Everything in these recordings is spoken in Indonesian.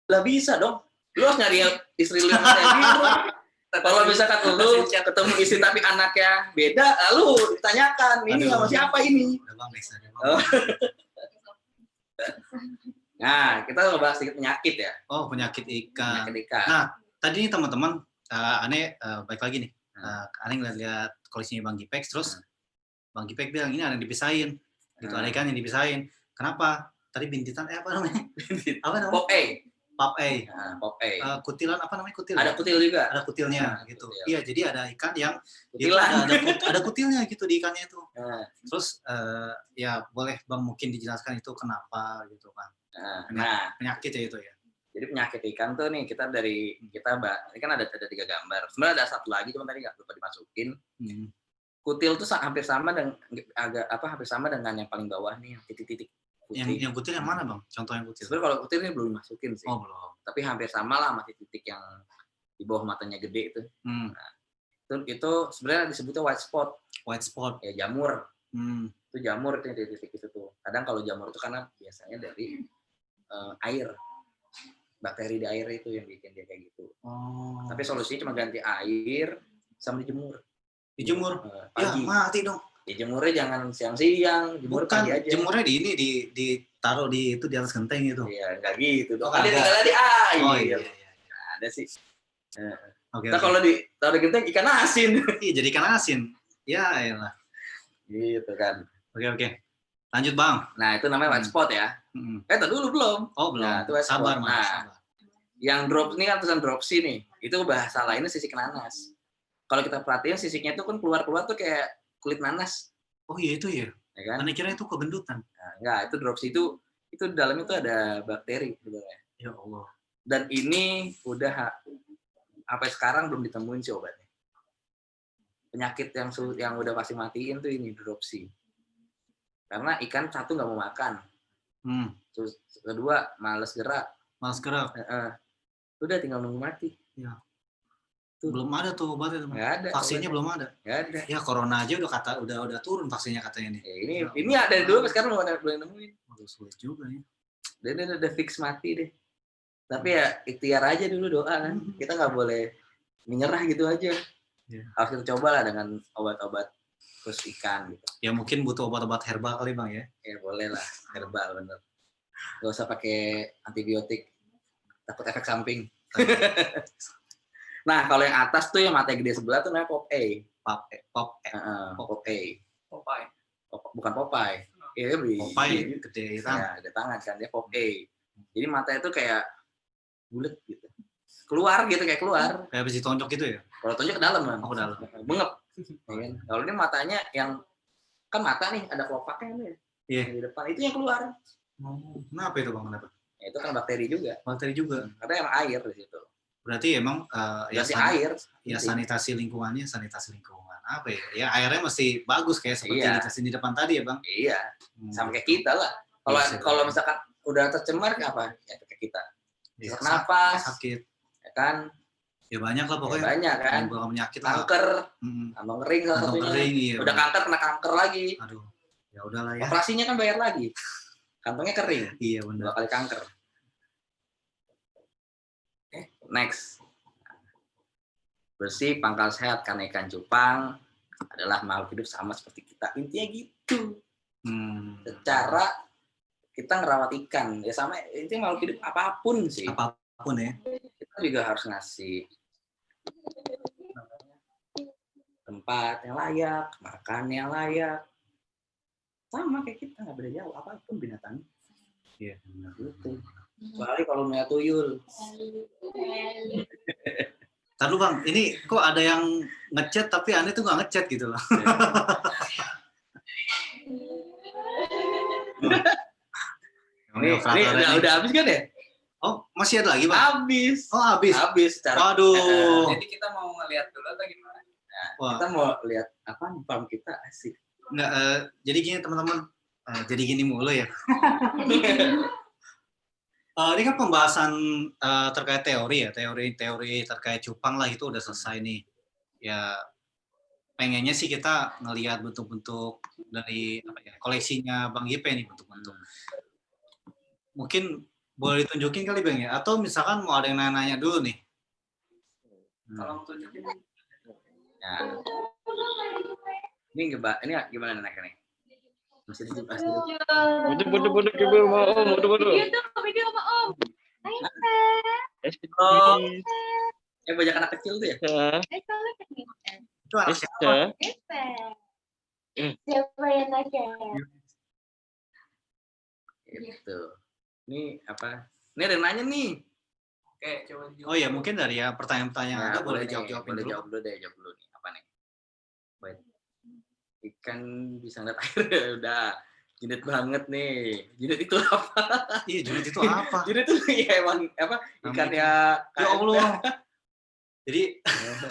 Lah bisa dong. Lu harus nyari istri lu yang kayak gitu. Kalau misalkan lu ketemu istri tapi anaknya beda, lalu ditanyakan, ini sama siapa ini? Nah, kita ngebahas sedikit penyakit ya. Oh, penyakit ikan. Penyakit ikan. Nah, tadi nih teman-teman, aneh baik lagi nih. Aneh ngeliat koleksinya Bang Gipek, terus Bang Gipek bilang ini ada yang dipisahin. Gitu, ada ikan yang dipisahin. Kenapa? Tadi bintitan, apa namanya? Apa namanya? Pop A. Pop A. Nah, Pop A. Kutilan, apa namanya kutil? Ada kutil juga. Ada kutilnya, gitu. Kutil. Iya, jadi ada ikan yang kutilan. Ada kutilnya gitu di ikannya itu. Terus, ya boleh Bang mungkin dijelaskan itu kenapa gitu kan? Penyakit ya itu ya. Jadi penyakit ikan tuh nih ini kan ada 3 gambar. Sebenarnya ada satu lagi cuma tadi nggak lupa dimasukin. Kutil tuh hampir sama dengan yang paling bawah nih, yang titik-titik putih. Yang kutil yang mana Bang? Contoh yang kutil. Sebenarnya kalau kutil ini belum dimasukin sih. Oh belum. Tapi hampir sama lah sama titik yang di bawah matanya gede itu. Nah, itu sebenarnya disebutnya white spot. White spot. Ya jamur. Itu jamur itu titik itu tuh. Kadang kalau jamur itu karena biasanya dari air. Bakteri di air itu yang bikin dia kayak gitu. Tapi solusinya cuma ganti air sama dijemur. Dijemur? Ya mati dong. Dijemurnya jangan siang-siang, jemur pagi aja. Jemurnya di ini ditaruh di atas genteng gitu. Iya, enggak gitu dong. Kan dia tinggalnya di air. Oh iya. Ada sih. Oke. Kalau ditaruh di genteng ikan asin. Iya, jadi ikan asin. Ya elah. Gitu kan. Oke. Lanjut Bang. Nah, itu namanya white spot ya. Tadi dulu belum. Oh, belum. Nah, itu white spot. Sabar. Yang drop ini kan tulisan dropsy nih. Itu bahasa lainnya sisik nanas. Kalau kita perhatiin sisiknya itu kan keluar tuh kayak kulit nanas. Oh iya itu ya. Ya kan? Karena kira itu kegendutan. Nah, enggak, itu dropsy itu di dalamnya itu ada bakteri sebenarnya. Ya Allah. Dan ini udah sampai sekarang belum ditemuin sih obatnya. Penyakit yang udah pasti matiin tuh ini dropsy. Karena ikan satu nggak mau makan. Terus kedua males gerak. Udah tinggal nunggu mati. Ya. Belum ada tuh obatnya teman. Nggak ada. Vaksinnya belum ada. Nggak ada. Ya corona aja udah turun vaksinnya katanya nih. Ini ada dulu sekarang belum nemuin. Sulit juga ya. Dan udah fix mati deh. Tapi ya ikhtiar aja dulu doa kan. Kita nggak boleh menyerah gitu aja. Yeah. Harus kita coba lah dengan obat-obat khusus ikan gitu. Ya mungkin butuh obat-obat herbal kali Bang ya. Ya boleh lah, herbal bener. Gak usah pakai antibiotik, takut efek samping. Nah kalau yang atas tuh yang mata gede sebelah tuh namanya Pop A. Pop A. Bukan Popeye. Popeye gede tangan. Ya, gede tangan kan dia Pop A. Jadi matanya tuh kayak bulat gitu. Keluar gitu kayak keluar. Kayak habis ditonjok gitu ya? Kalau tonjok ke dalam kan. Oh, ke dalam. Bengep. Ya, kalau ini matanya yang kan mata nih ada kelopaknya nih. Iya. Di depan itu yang keluar. Kenapa itu Bang? Kenapa? Ya, itu kan bakteri juga. Bakteri juga. Karena emang air di situ. Berarti emang air. Ya sanitasi lingkungan. Apa ya? Ya airnya mesti bagus kayak seperti dikasih di depan tadi ya Bang? Iya. Sama kayak kita lah. Kalau misalkan udah tercemar apa? Ya kayak kita. Ya, napas. Sakit. Ya kan? Ya banyak lah pokoknya. Ya, banyak kan. Penyakit kanker. Kantong kering salah satunya. Iya, udah kanker kena kanker lagi. Aduh. Ya udahlah ya. Operasinya kan bayar lagi. Kantongnya kering. Iya benar. 2 kali kanker. Next. Bersih, pangkal sehat karena ikan cupang adalah makhluk hidup sama seperti kita. Intinya gitu. Secara kita ngerawat ikan ya sama intinya makhluk hidup apapun sih. Apapun ya. Kita juga harus ngasih tempat yang layak, makan yang layak. Sama kayak kita nggak beda jauh apapun binatang. Iya benar. Gitu. Kecuali kalau punya tuyul. Tahu Bang, ini kok ada yang ngechat tapi aneh tuh nggak ngechat gitu loh. Ini udah habis kan ya? Oh masih ada lagi Bang? Habis. Oh habis. Waduh. Jadi kita mau ngeliat dulu atau gimana? Nah, kita mau lihat apa nih farm kita asik. Nggak, jadi gini teman-teman. Jadi gini mulu ya. Ini kan pembahasan terkait teori ya, teori terkait cupang lah itu udah selesai nih. Ya pengennya sih kita ngelihat bentuk-bentuk dari koleksinya Bang Gipe nih bentuk-bentuk. Mungkin boleh ditunjukin kali Bang ya? Atau misalkan mau ada yang nanya dulu nih. Kalau tunjukin. Ya. Ini gimana naiknya nih? Masih di pas dulu. Bodoh coba mau Om, bodoh. Video sama Om. Oh. Banyak anak kecil tuh ya? Itu anak siapa? Siapa yang nanya? Gitu. Ini apa? Ini ada yang nanya nih. Kayak coba. Oh ya, mungkin dari ya pertanyaan-pertanyaan Nah, ada boleh nih, dijawab-jawabin boleh dulu. jawab dulu nih. Apa nih? Baik. Ikan bisa ngeliat air udah. Jinet banget nih. Jinet itu apa? Iya, junit itu apa? Jinet itu ya emang apa? Ikan ya. Ya Allah. Jadi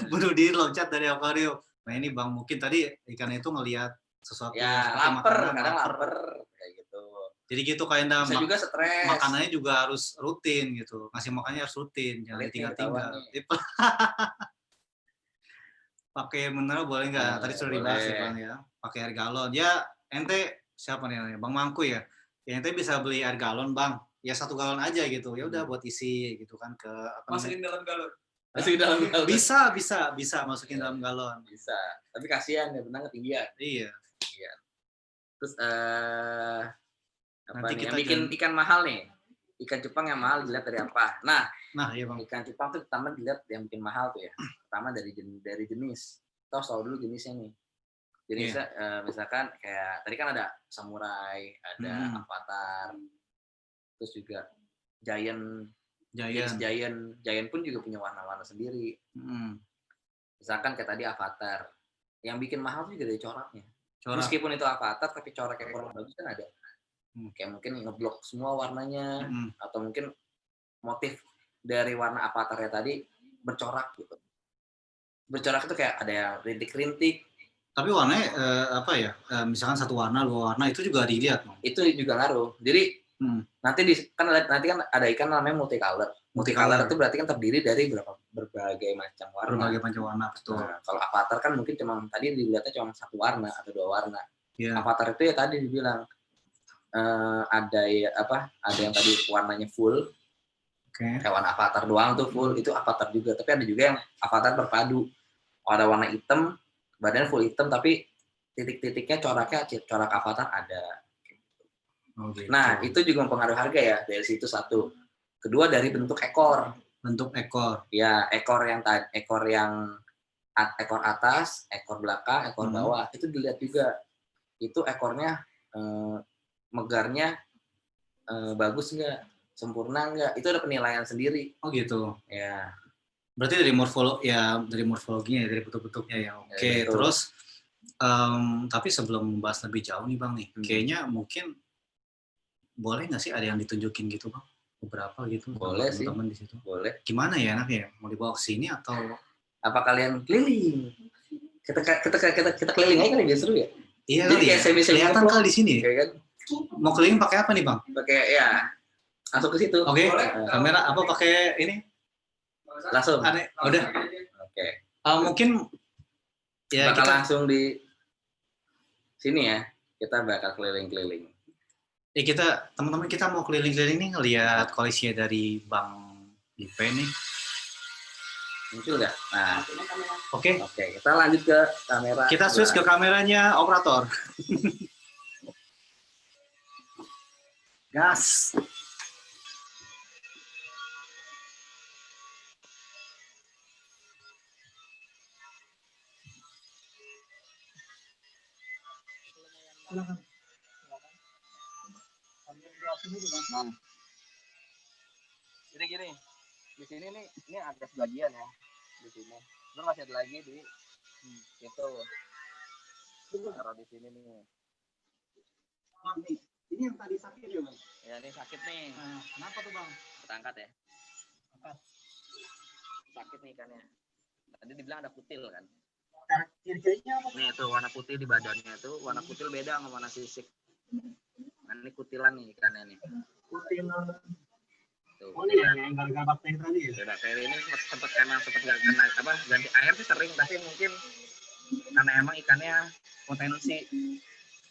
bunuh diri loncat dari akuarium. Nah ini Bang mungkin tadi ikan itu ngelihat sesuatu Ya seperti lapar, makanan, kadang lapar kayak gitu. Jadi gitu kayak Bisa juga stres. makanannya juga harus rutin gitu. Ngasih makannya harus rutin, jangan ditinggal-tinggal. Pakai mineral boleh nggak? Tadi sudah dibahas ya Bang ya. Pakai air galon. Ya ente siapa nih namanya? Bang Mangku ya. Ya ente bisa beli air galon Bang. Ya 1 galon aja gitu. Ya udah buat isi gitu kan ke apa Masukin dalam galon. Masukin dalam galon. Bisa masukin dalam galon. Bisa. Tapi kasihan ya benang ketinggian. Iya. Terus apa Nanti nih? kita Yang bikin ikan mahal nih. Ikan cupang yang mahal dilihat dari apa? Nah, iya Bang. ikan cupang tuh pertama dilihat yang bikin mahal tuh ya. Pertama dari jenis. Tahu dulu jenisnya nih. Jenisnya misalkan kayak tadi kan ada samurai, ada avatar, terus juga giant pun juga punya warna-warna sendiri. Misalkan kayak tadi avatar, yang bikin mahal tuh juga dari coraknya. Meskipun itu avatar tapi coraknya kurang bagus kan ada. Kayak mungkin ngeblok semua warnanya, atau mungkin motif dari warna avatarnya tadi bercorak gitu. Bercorak itu kayak ada yang rintik-rintik. Tapi warnanya apa ya? Misalkan 1 warna, 2 warna itu juga dilihat, Bang. Itu juga ngaruh. Jadi nanti kan ada ikan namanya multicolor. Multicolor itu berarti kan terdiri dari berbagai macam warna. Berbagai macam warna, betul. Nah, kalau avatar kan mungkin tadi dilihatnya cuma 1 warna atau 2 warna. Yeah. Avatar itu ya tadi dibilang ada yang tadi warnanya full. Kayak warna avatar doang tuh full, itu avatar juga. Tapi ada juga yang avatar berpadu. Ada warna hitam, badannya full hitam tapi titik-titiknya corak avatar ada. Gitu. Nah, itu juga mempengaruhi harga ya. Dari situ 1. Kedua dari bentuk ekor. Bentuk ekor. Ya, ekor atas, ekor belakang, ekor bawah. Itu dilihat juga. Itu ekornya megarnya bagus nggak? Sempurna nggak? Itu ada penilaian sendiri. Oh gitu. Ya. Berarti dari morfologinya ya, dari bentuk-bentuknya ya. Oke, terus tapi sebelum membahas lebih jauh nih Bang nih, kayaknya mungkin boleh nggak sih ada yang ditunjukin gitu Bang? Beberapa gitu. Boleh sih. Teman-teman di situ. Boleh. Gimana ya enaknya? Mau dibawa ke sini atau apa kalian keliling? Kita keliling aja kali biar seru ya. Iya, jadi kayak kelihatan kali di sini. Kan? Mau keliling pakai apa nih Bang? Pakai ya. Masuk ke situ. Oke. Kamera apa pakai ini? Langsung. Udah. Oke. Mungkin ya bakal langsung di sini ya. Kita bakal keliling-keliling. Ya teman-teman kita mau keliling-keliling nih ngelihat koleksinya dari Bang Gipe nih. Muncul nggak? Nah. Oke, kita lanjut ke kamera. Kita switch ke kameranya operator. Gas. Jadi gini, di sini nih, ini ada sebagian ya, di sini. Terus masih ada lagi di itu. Taruh di sini nih. Ini yang tadi sakit ya Bang? Ya ini sakit nih. Nah, kenapa tuh Bang? Kita angkat ya. Sakit nih ikannya. Tadi dibilang ada kutil kan. Ciri-cirinya apa? Nih tuh warna putih di badannya tuh, warna kutil beda sama warna sisik. Nah, ini kutilan nih ikannya nih. Kutilan. Tuh. Oh ini yang gara-gara bakteri tadi ya? Bakteri ini sempat nggak kena ganti air sih sering, tapi mungkin karena emang ikannya potensi.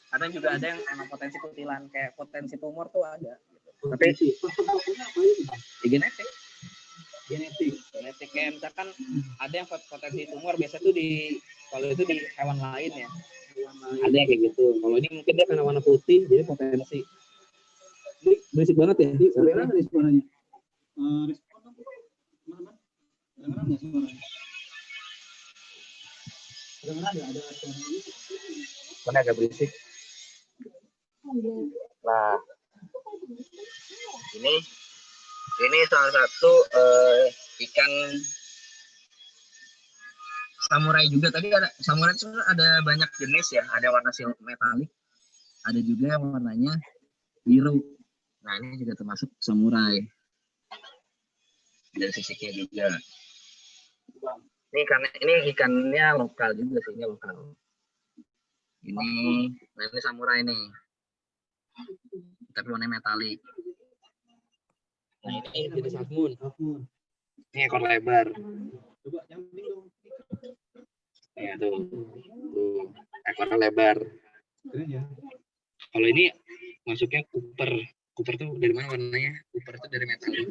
Kadang juga ada yang emang potensi kutilan, kayak potensi tumor tuh ada. Gitu. Tapi genetik. Genetik kayak misalkan ada yang potensi tumor biasa tuh kalau itu di hewan lain ya. Ada yang kayak gitu. Kalau ini mungkin dia karena warna putih jadi potensi. Ini berisik banget ya. Kedengeran dari suaranya. Respon dong, teman-teman. Kedengeran nggak suaranya? Kedengeran nggak ada suaranya? Karena agak berisik. Nah, ini salah satu ikan samurai juga. Tadi ada samurai itu ada banyak jenis ya. Ada warna silver metalik, ada juga yang warnanya biru. Nah ini juga termasuk samurai. Dari sisiknya juga. Ini karena ini ikannya lokal juga sih, ini lokal. Ini samurai nih. Tapi warnanya metalik. Nah ini jenis Half-Moon. Ini ekor lebar. Coba nyamping dong. Ya tuh ekornya lebar. Keren ya. Kalau ini masuknya Cooper. Cooper tuh dari mana warnanya? Cooper itu dari metalik.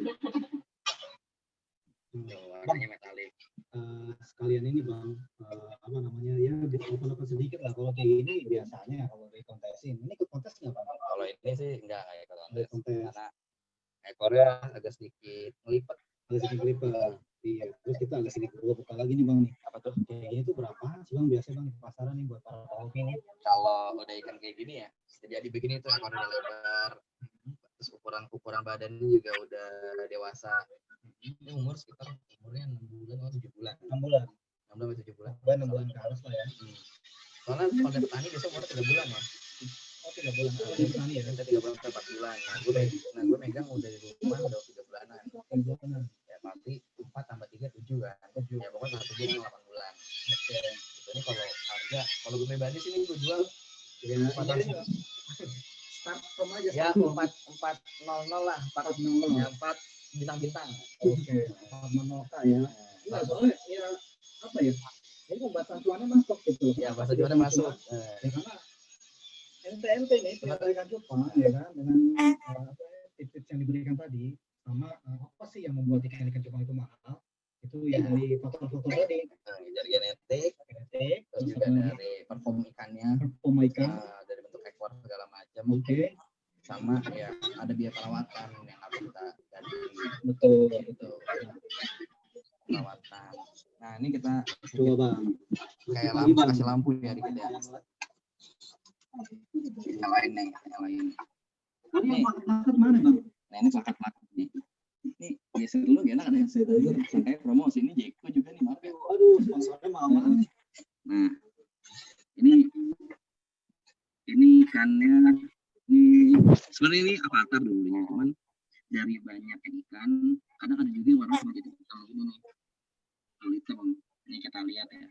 Warnanya metalik. Sekalian ini bang, apa namanya ya, open sedikit lah. Kalau kayak gini biasanya kalau di kontesin, ini ikut kontes nggak bang? Kalau ini sih enggak kayak Ada kontes. karena ekornya agak sedikit ngelipet. Ada sedikit lipat. Iya. Terus kita agak sedikit buka lagi nih bang nih. Apa tuh? Kayak gini tuh berapa sih bang biasanya bang di pasaran nih buat para pelaku ini? Kalau udah ikan kayak gini ya, jadi begini tuh ekornya udah lebar. Terus ukuran badannya juga udah dewasa. Ini umurnya 6 bulan atau 7 bulan. 6 bulan. 6 bulan atau 7 bulan. 6 bulan ke atas lah ya. Soalnya kalau dari petani biasanya umurnya 3 bulan ya. Oh 3 bulan. Dari petani ya. Kita 3 bulan sampai 4 bulan. Nah gue megang udah di rumah udah 3 bulanan. 3 bulanan. Ya berarti 4 tambah 3 7 kan. Ya pokoknya 1 bulan 8 bulan. Oke. Ini kalau gue pribadi sih ini gue jual ya, Start from aja. ya 400 lah, 400 ya 4 bintang-bintang. Oke. 400K ya. Nah, soalnya ya apa ya? Ini pembahasan cuannya masuk gitu. Ya bahasa Jawa masuk. Ya, karena ente nih penyampaikan cupang ya kan dengan tips yang diberikan tadi sama apa sih yang membuat ikan cupang itu mahal? Itu ya dari faktor-faktor tadi. Dari genetik, terus juga dari perform ikannya, Performa ikan. dari bentuk ekor segala macam. Oke. Sama ya ada biaya perawatan yang harus kita ganti. Betul. Gitu. Perawatan. Nah ini kita Coba bang. kayak lampu, kasih lampu ya dikit ya. Nyalain nih, nyalain. Ini plakat mana bang? Nah ini plakat nih. Ini geser dulu ya, ada yang saya dulu. Saya promosi ini Jeko juga nih, maaf ya. Aduh, sponsornya mahal banget. Nah, ini ikannya, ini sebenarnya ini avatar dulunya, cuman dari banyak ikan, kadang ada juga yang warna seperti itu, kalau ini nih, kalau hitam, ini kita lihat ya.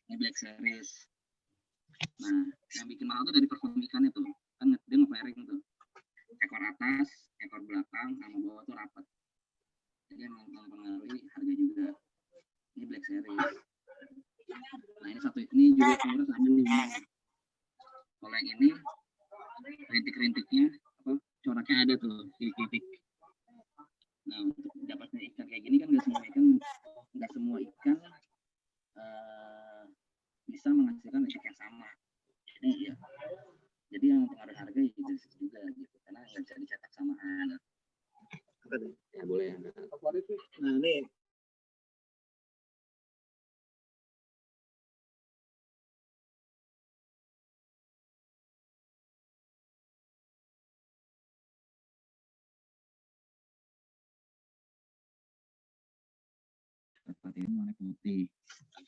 Ini Black Series. Nah, yang bikin mahal tuh dari perform ikannya tuh, kan dia nge-fairing tuh. Ekor atas, ekor belakang, sama bawah tuh rapat. Jadi yang mempengaruhi harga juga. Ini Black Series. Nah ini juga keluar sama nih. Kalau yang ini rintik-rintiknya apa coraknya ada tuh titik-titik. Nah untuk dapatnya ikan kayak gini kan nggak semua ikan bisa menghasilkan efek yang sama. Jadi yang mempengaruhi harga itu juga gitu karena nggak bisa dicetak samaan. Ya boleh. Nah ini Seperti ini warna putih.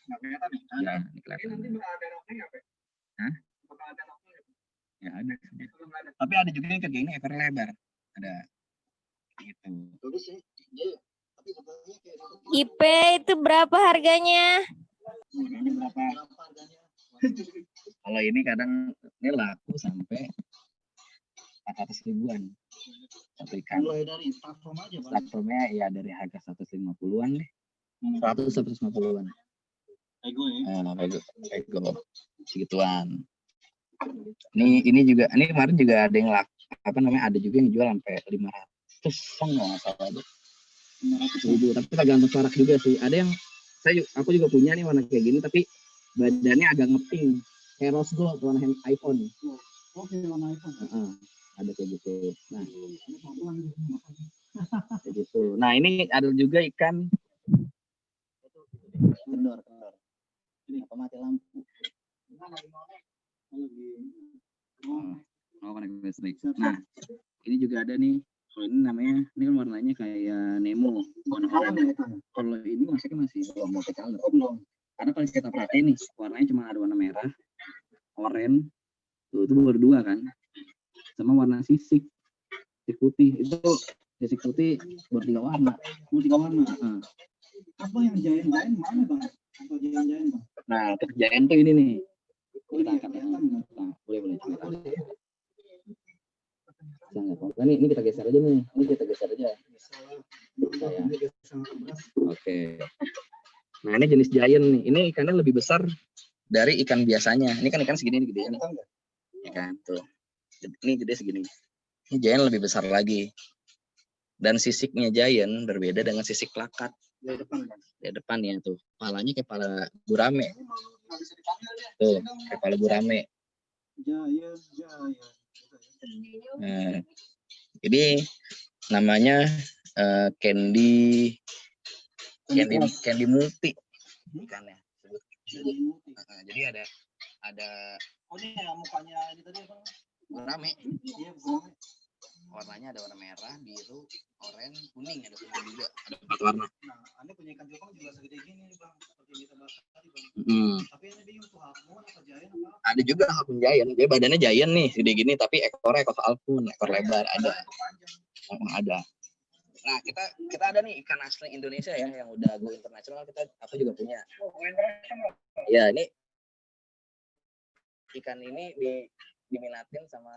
nggak kelihatan nih. Ya, ini kelihatan. Nanti bakal ada roknya nggak, Pak? Hah? Bakal ada roknya. Ya ada. Belum ada. Tapi ada juga yang kayak gini ekor lebar. Ada. Gitu. Bagus sih. Iya. Tapi sebenarnya kayak IP itu berapa harganya? Ini berapa? Kalau ini kadang ini laku sampai 400 ribuan. Satu ikan. mulai dari platform aja, Pak. Platformnya ya dari harga 150-an deh. 150-an. Ego ya. Ego segituan. Ini juga, ini kemarin juga ada yang ada juga yang jual sampai 500 nggak salah tuh. 500.000, tapi tergantung corak juga sih. Ada yang aku juga punya nih warna kayak gini, tapi badannya agak ngeping, kayak rose gold warna iPhone. Oke, warna iPhone. Ada kayak gitu. Nah, kayak gitu. Nah, ini ada juga ikan kendor. Ini apa mati lampu? Nah, ini juga ada nih. Kalau ini namanya, ini kan warnanya kayak Nemo, warna oranye. Kalau ini masih belum multicolor. Belum. Karena kalau kita perhatiin nih, warnanya cuma ada warna merah, oranye, itu baru 2 kan, sama warna sisik putih. Itu sisik putih baru 3 warna. Apa yang jayan mana bang? Atau jayan bang? Nah, untuk jayan tuh ini nih. Kita angkat ya. Nah, boleh cerita. Ini kita geser aja nih. Bisa ya. Oke. Nah, ini jenis giant nih. Ini ikannya lebih besar dari ikan biasanya. Ini kan ikan segini nih gedenya. Ikan tuh. Ini gede segini. Ini giant lebih besar lagi. Dan sisiknya giant berbeda dengan sisik plakat. Di depan ya tuh. Kepalanya kayak kepala gurame. Tuh, kayak kepala gurame. Nah, ini namanya candy multi ikannya. Jadi ada ini ya mukanya ini tadi apa? Gurame. Iya, gurame. Warnanya ada warna merah, biru, oranye, kuning, ada kuning juga. Ada 4 warna. Nah, Anda punya ikan jepang juga segede gini nih, Bang. Seperti yang kita bahas tadi, Bang. Tapi ini dia untuk halfmoon atau giant apa? Ada juga halfmoon giant. Dia badannya giant nih, segede gini, tapi ekornya ekor halfmoon, ekor lebar ada. Ada. Nah, kita ada nih ikan asli Indonesia ya yang udah go internasional, aku juga punya. Ya, ini ikan ini diminatin sama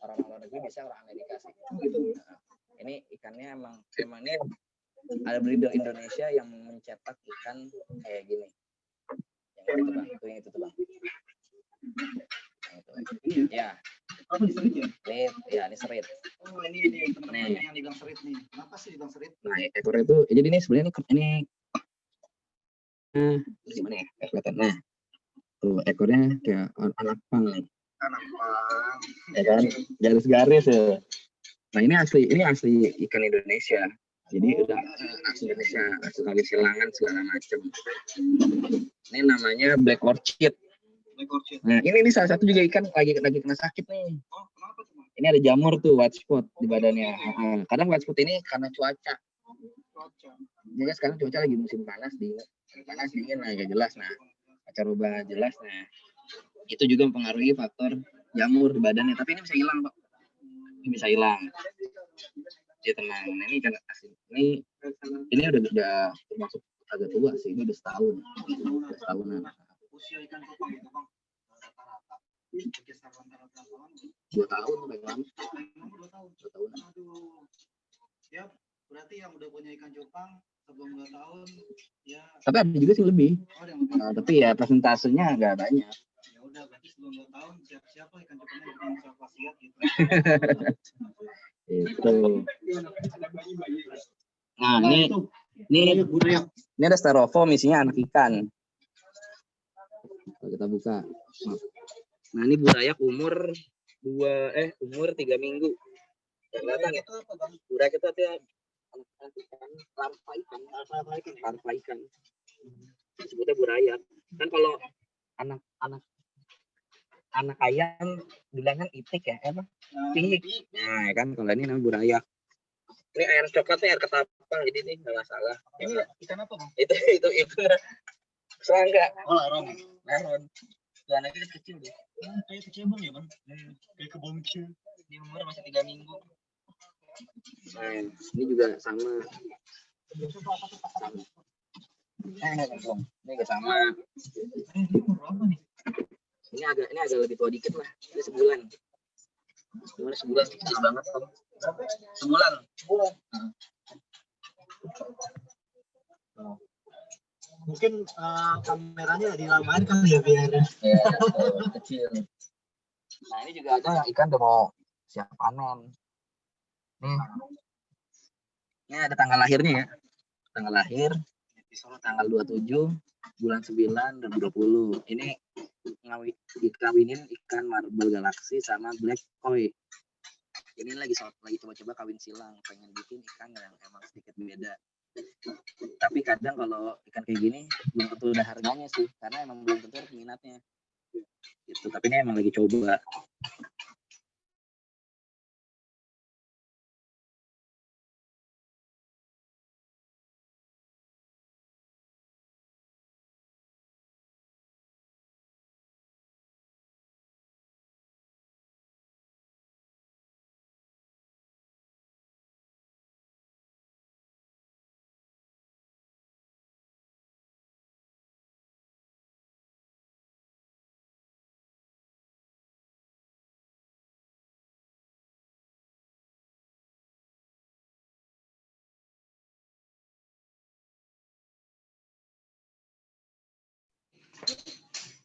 orang luar negeri, biasanya orang Amerika sih. Nah, ini ikannya emang ini ada breeder Indonesia yang mencetak ikan kayak gini. Yang itu tuh bang. Ini ya. Apa diserit ya? Ini serit. Oh, ini yang dibilang serit nih. Kenapa sih dibilang serit? Nah, ekornya itu jadi ini sebenarnya ini gimana ya? Kelihatannya. Tuh, ekornya kayak anak pang nih. Ya kan, garis-garis ya. Nah, ini asli ikan Indonesia. Jadi udah asli Indonesia, asli silangan segala macam. Ini namanya black orchid. Nah, ini salah satu juga ikan lagi kena sakit nih. Oh, kenapa tuh? Ini ada jamur tuh, white spot di badannya. Kadang white spot ini karena cuaca. Jadi sekarang cuaca lagi musim panas dingin lah, gak jelas. Nah, rubah jelas. Nah, itu juga mempengaruhi faktor jamur di badannya. Tapi ini bisa hilang, Pak. Ini bisa hilang. Dia tenang. Nah, ini kan asli. Ini udah termasuk agak tua sih. Ini udah setahun. Setahunan. Usia ikan cupang itu bang rata-rata berkisar antara berapa lama? 2 tahun paling lama. 2 tahun. Aduh. Ya berarti yang udah punya ikan cupang sebelum 2 tahun ya. Tapi ada juga sih lebih. Tapi ya persentasenya agak banyak. Ya udah berarti sebelum 2 tahun siap-siap lah ikan cupangnya bukan siap wasiat gitu. Itu. Nah, ini ada styrofoam isinya anak ikan. Kita buka. Nah, ini burayak umur 3 minggu. Kelihatan itu apa bang? Burayak itu artinya larva ikan. Disebutnya burayak. Kan kalau anak ayam bilang kan itik ya, apa? Pihik. Nah, kan kalau ini namanya burayak. Ini air coklatnya air ketapang, jadi ini nggak salah. Ini ikan apa bang? Itu. Serangga. Oh, laron. Tuh anaknya kecil deh. Kayak kecebong ya bang? Kayak kebong kecil. Di umur masih 3 minggu. Nah, ini juga sama. Ini juga sama. Ini agak lebih tua dikit lah. Ini sebulan. Sebulan kecil banget bang. Sebulan. Mungkin kameranya dilamain kali ya biar kecil. juga ada yang ikan udah mau siap panen. Ini ada tanggal lahirnya ya. Tanggal lahir di Solo tanggal 27 bulan 9 dan 20. Ini dikawinin ikan marble galaxy sama black koi. Ini lagi coba-coba kawin silang, pengen bikin ikan yang emang sedikit beda. Tapi kadang kalau ikan kayak gini belum tentu udah harganya sih, karena emang belum tentu ada peminatnya. Gitu. Tapi ini emang lagi coba.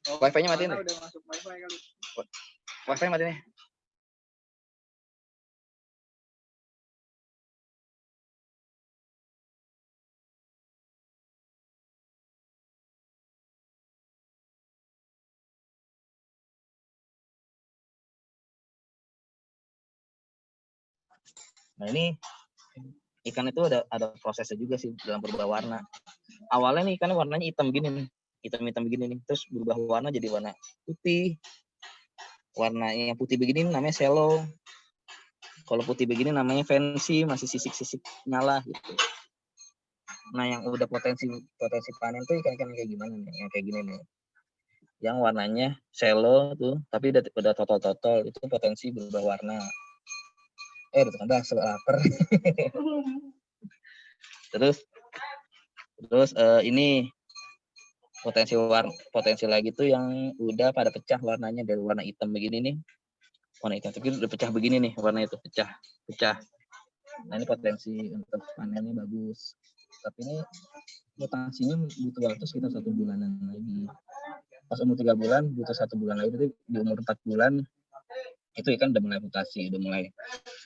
Wifi-nya matiin deh. Wifi matiin nih. Nah ini ikan itu ada prosesnya juga sih dalam berubah warna. Awalnya nih ikan warnanya hitam gini nih, hitam-hitam begini nih, terus berubah warna jadi warna putih. Warna yang putih begini namanya shallow. Kalau putih begini namanya fancy, masih sisik-sisik nyala gitu. Nah yang udah potensi panen tuh ikan-ikan kayak gimana nih? Yang kayak gini nih. Yang warnanya shallow tuh, tapi udah totol-totol itu potensi berubah warna. Udah bakso lapar. Terus ini potensi lagi tuh yang udah pada pecah warnanya dari warna hitam begini nih. Warna hitam tapi udah pecah begini nih, warna itu pecah. Nah ini potensi untuk panennya bagus. Tapi ini mutasinya butuh waktu sekitar 1 bulanan lagi. Pas umur 3 bulan butuh 1 bulan lagi, jadi di umur 4 bulan itu ikan udah mulai mutasi, udah mulai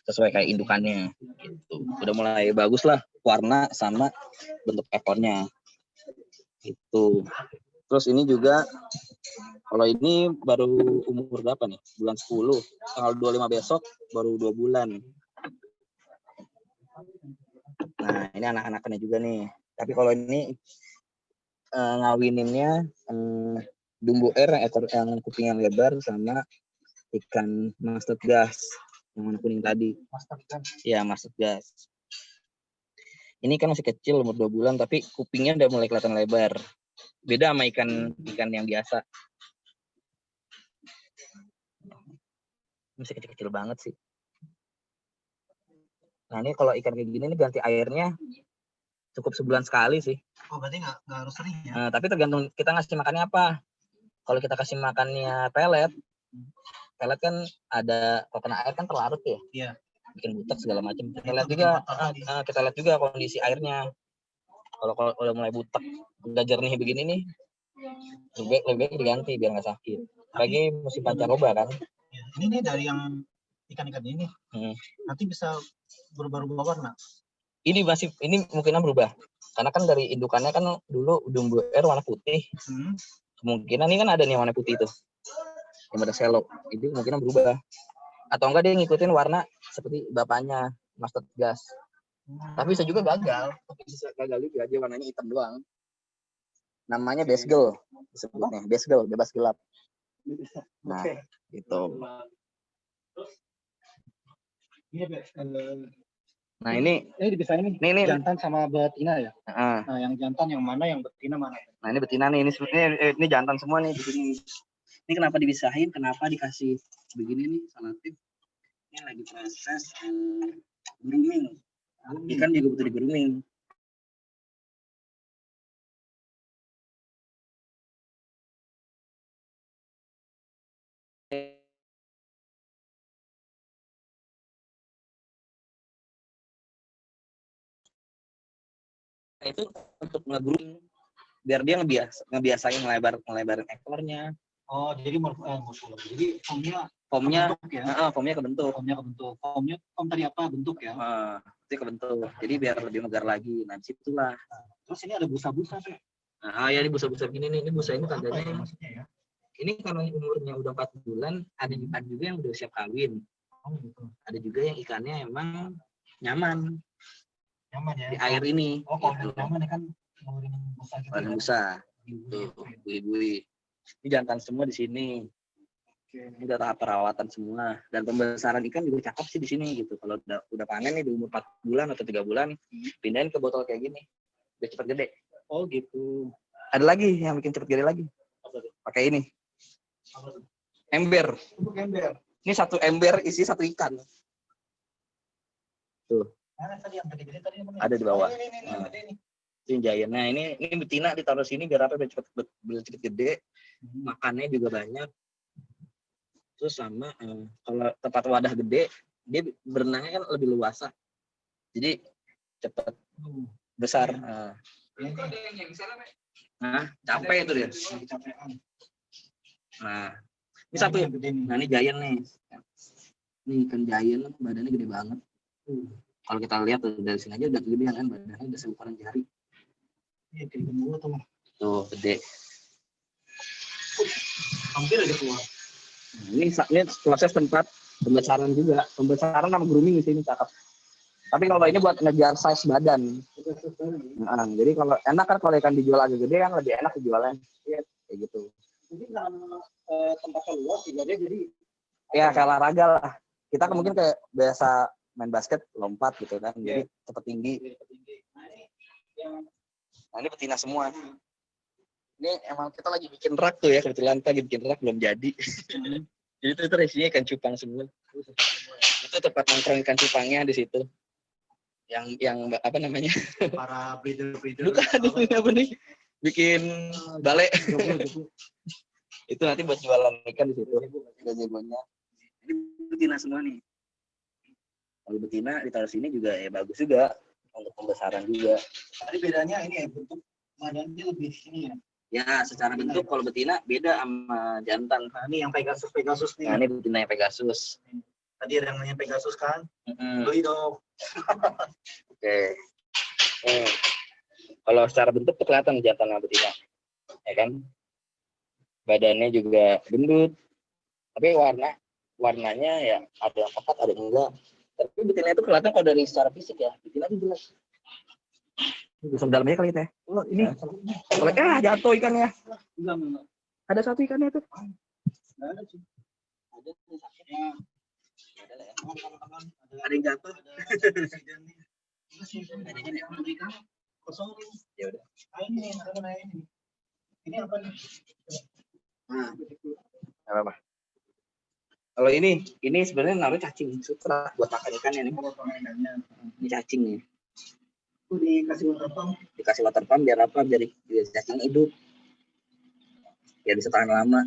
sesuai kayak indukannya gitu. Udah mulai bagus lah warna sama bentuk ekornya gitu. Terus ini juga kalau ini baru umur berapa nih? Bulan 10, tanggal 25 besok baru 2 bulan. Nah ini anak-anaknya juga nih. Tapi kalau ini ngawininnya dumbo air yang kuping yang lebar sama ikan mustard gas yang warna kuning tadi. Iya, mustard gas. Ini kan masih kecil umur 2 bulan tapi kupingnya udah mulai kelihatan lebar. Beda sama ikan yang biasa. Masih kecil-kecil banget sih. Nah ini kalau ikan kayak gini nih ganti airnya cukup sebulan sekali sih. Oh berarti nggak harus sering ya? Nah, tapi tergantung kita ngasih makannya apa. Kalau kita kasih makannya pelet kan ada kalau kena air kan terlarut ya. Iya. Bikin butek segala macam. Kita lihat juga kondisi airnya. Kalau udah mulai butek, udah jernih begini nih, lebih baik diganti biar nggak sakit. Lagi musim pancaroba kan. Ya, ini nih dari yang ikan-ikan ini, nanti bisa berubah-ubah warna. Ini kemungkinan berubah. Karena kan dari indukannya kan dulu dumbo air warna putih. Kemungkinan ini kan ada nih warna putih itu. Yang ada shallow. Itu kemungkinan berubah. Atau enggak dia ngikutin warna seperti bapaknya, mustard gas. Tapi bisa juga gagal. Bisa gagal juga, dia warnanya hitam doang. Namanya basgel disebutnya. Basgel, bebas gelap. Nah, gitu. Nah ini dipisahin nih. Ini jantan sama betina ya. Nah yang jantan yang mana, yang betina mana? Nah ini betina nih. Ini jantan semua nih di sini. Ini kenapa dipisahin? Kenapa dikasih begini nih salatif? Ini lagi proses grooming. Ikan juga butuh di grooming. Itu untuk nge-grooming biar dia ngebiasain ngelebarin ekornya. Oh jadi jadi formnya formnya Bentuk ya. formnya kebentuk. Formnya kebentuk. Form tadi apa? Bentuk ya. Itu kebentuk. Jadi biar lebih megar lagi. Nah, disitulah. Terus ini ada busa-busa tuh. Nah, ya ini busa-busa gini nih. Ini busa ini Apa tandanya. ya maksudnya ya? Ini karena umurnya udah 4 bulan, ada ikan juga yang udah siap kawin. Oh gitu. Ada juga yang ikannya emang nyaman Nyaman ya. di air ini. Oh, kalau Gitu. nyaman ya kan ngeluarin busa gitu. Warna ya. busa. Bui-bui. Tuh, bui-bui. Ini jantan semua di sini. Ini udah tahap perawatan semua. Dan pembesaran ikan juga cakep sih di sini gitu. Kalau udah panen nih di umur 4 bulan atau 3 bulan, pindahin ke botol kayak gini. Biar cepat gede. Oh gitu. Ada lagi yang bikin cepat gede lagi. Pakai ini. Ember. Untuk ember. Ini 1 ember isi 1 ikan. Tuh. Mana tadi yang gede-gede tadi namanya? Ada di bawah. Oh, ini yang gede nih. Ini giant. Nah, ini betina ditaruh sini biar apa? Biar cepet gede. Makannya juga banyak. Terus sama kalau tempat wadah gede, dia berenangnya kan lebih luasa. Jadi cepat besar. Nah, capek itu dia. Nah, ini satu. Nah, ini giant nih. Ini ikan giant, badannya gede banget. Kalau kita lihat tuh, dari sini aja udah kegedean kan, badannya udah seukuran jari. Iya, kayak gemuk tuh. Tuh, gede. Hampir aja keluar. Ini proses tempat pembesaran juga. Pembesaran sama grooming di sini cakep. Tapi kalau ini buat ngejar size badan. Nah, jadi kalau enak kan kalau ikan dijual agak gede kan lebih enak dijualnya. Iya, kayak gitu. Mungkin karena tempatnya luas juga dia jadi Ya kayak olahraga lah. Kita kan mungkin kayak biasa main basket lompat gitu kan. Jadi cepet tinggi. Nah, ini betina semua. Ini emang kita lagi bikin rak tuh ya, kebetulan kita lagi bikin rak belum jadi. Jadi itu isinya ikan cupang semua. Itu tempat nongkrong ikan cupangnya di situ. Yang apa namanya? para breeder. Bukan, ini apa nih? Bikin balai. Itu nanti buat jualan ikan di situ. Ada jagonya. Ini betina semua nih. Kalau betina ditaruh sini juga ya bagus juga untuk pembesaran juga. Tapi bedanya ini ya bentuk badannya lebih ini ya. Ya, secara bentuk kalau betina beda sama jantan. Nah, ini yang Pegasus nih. Nah, ini betina yang Pegasus. Tadi ada yang namanya Pegasus kan? Mm-mm. Beli dong. Oke. Kalau secara bentuk tuh kelihatan jantan sama betina. Ya kan? Badannya juga gendut. Tapi warnanya ya ada yang pekat, ada yang enggak. Tapi betina itu kelihatan kalau dari secara fisik ya. Betina itu jelas. Bisa dalamnya kali teh. Oh, ini. Jatuh ikannya. Enggak. Ada satu ikannya tuh. Enggak ada sih. Ada sakit. Ya. Ada yang jatuh. Kosong. Ya udah. Ini apa nih? Nah, apa? Kalau ini sebenarnya naruh cacing sutra buat makan ikannya nih. Ini cacing nih. Itu dikasih water pump biar apa? Biar cacing hidup. Biar bisa tahan lama.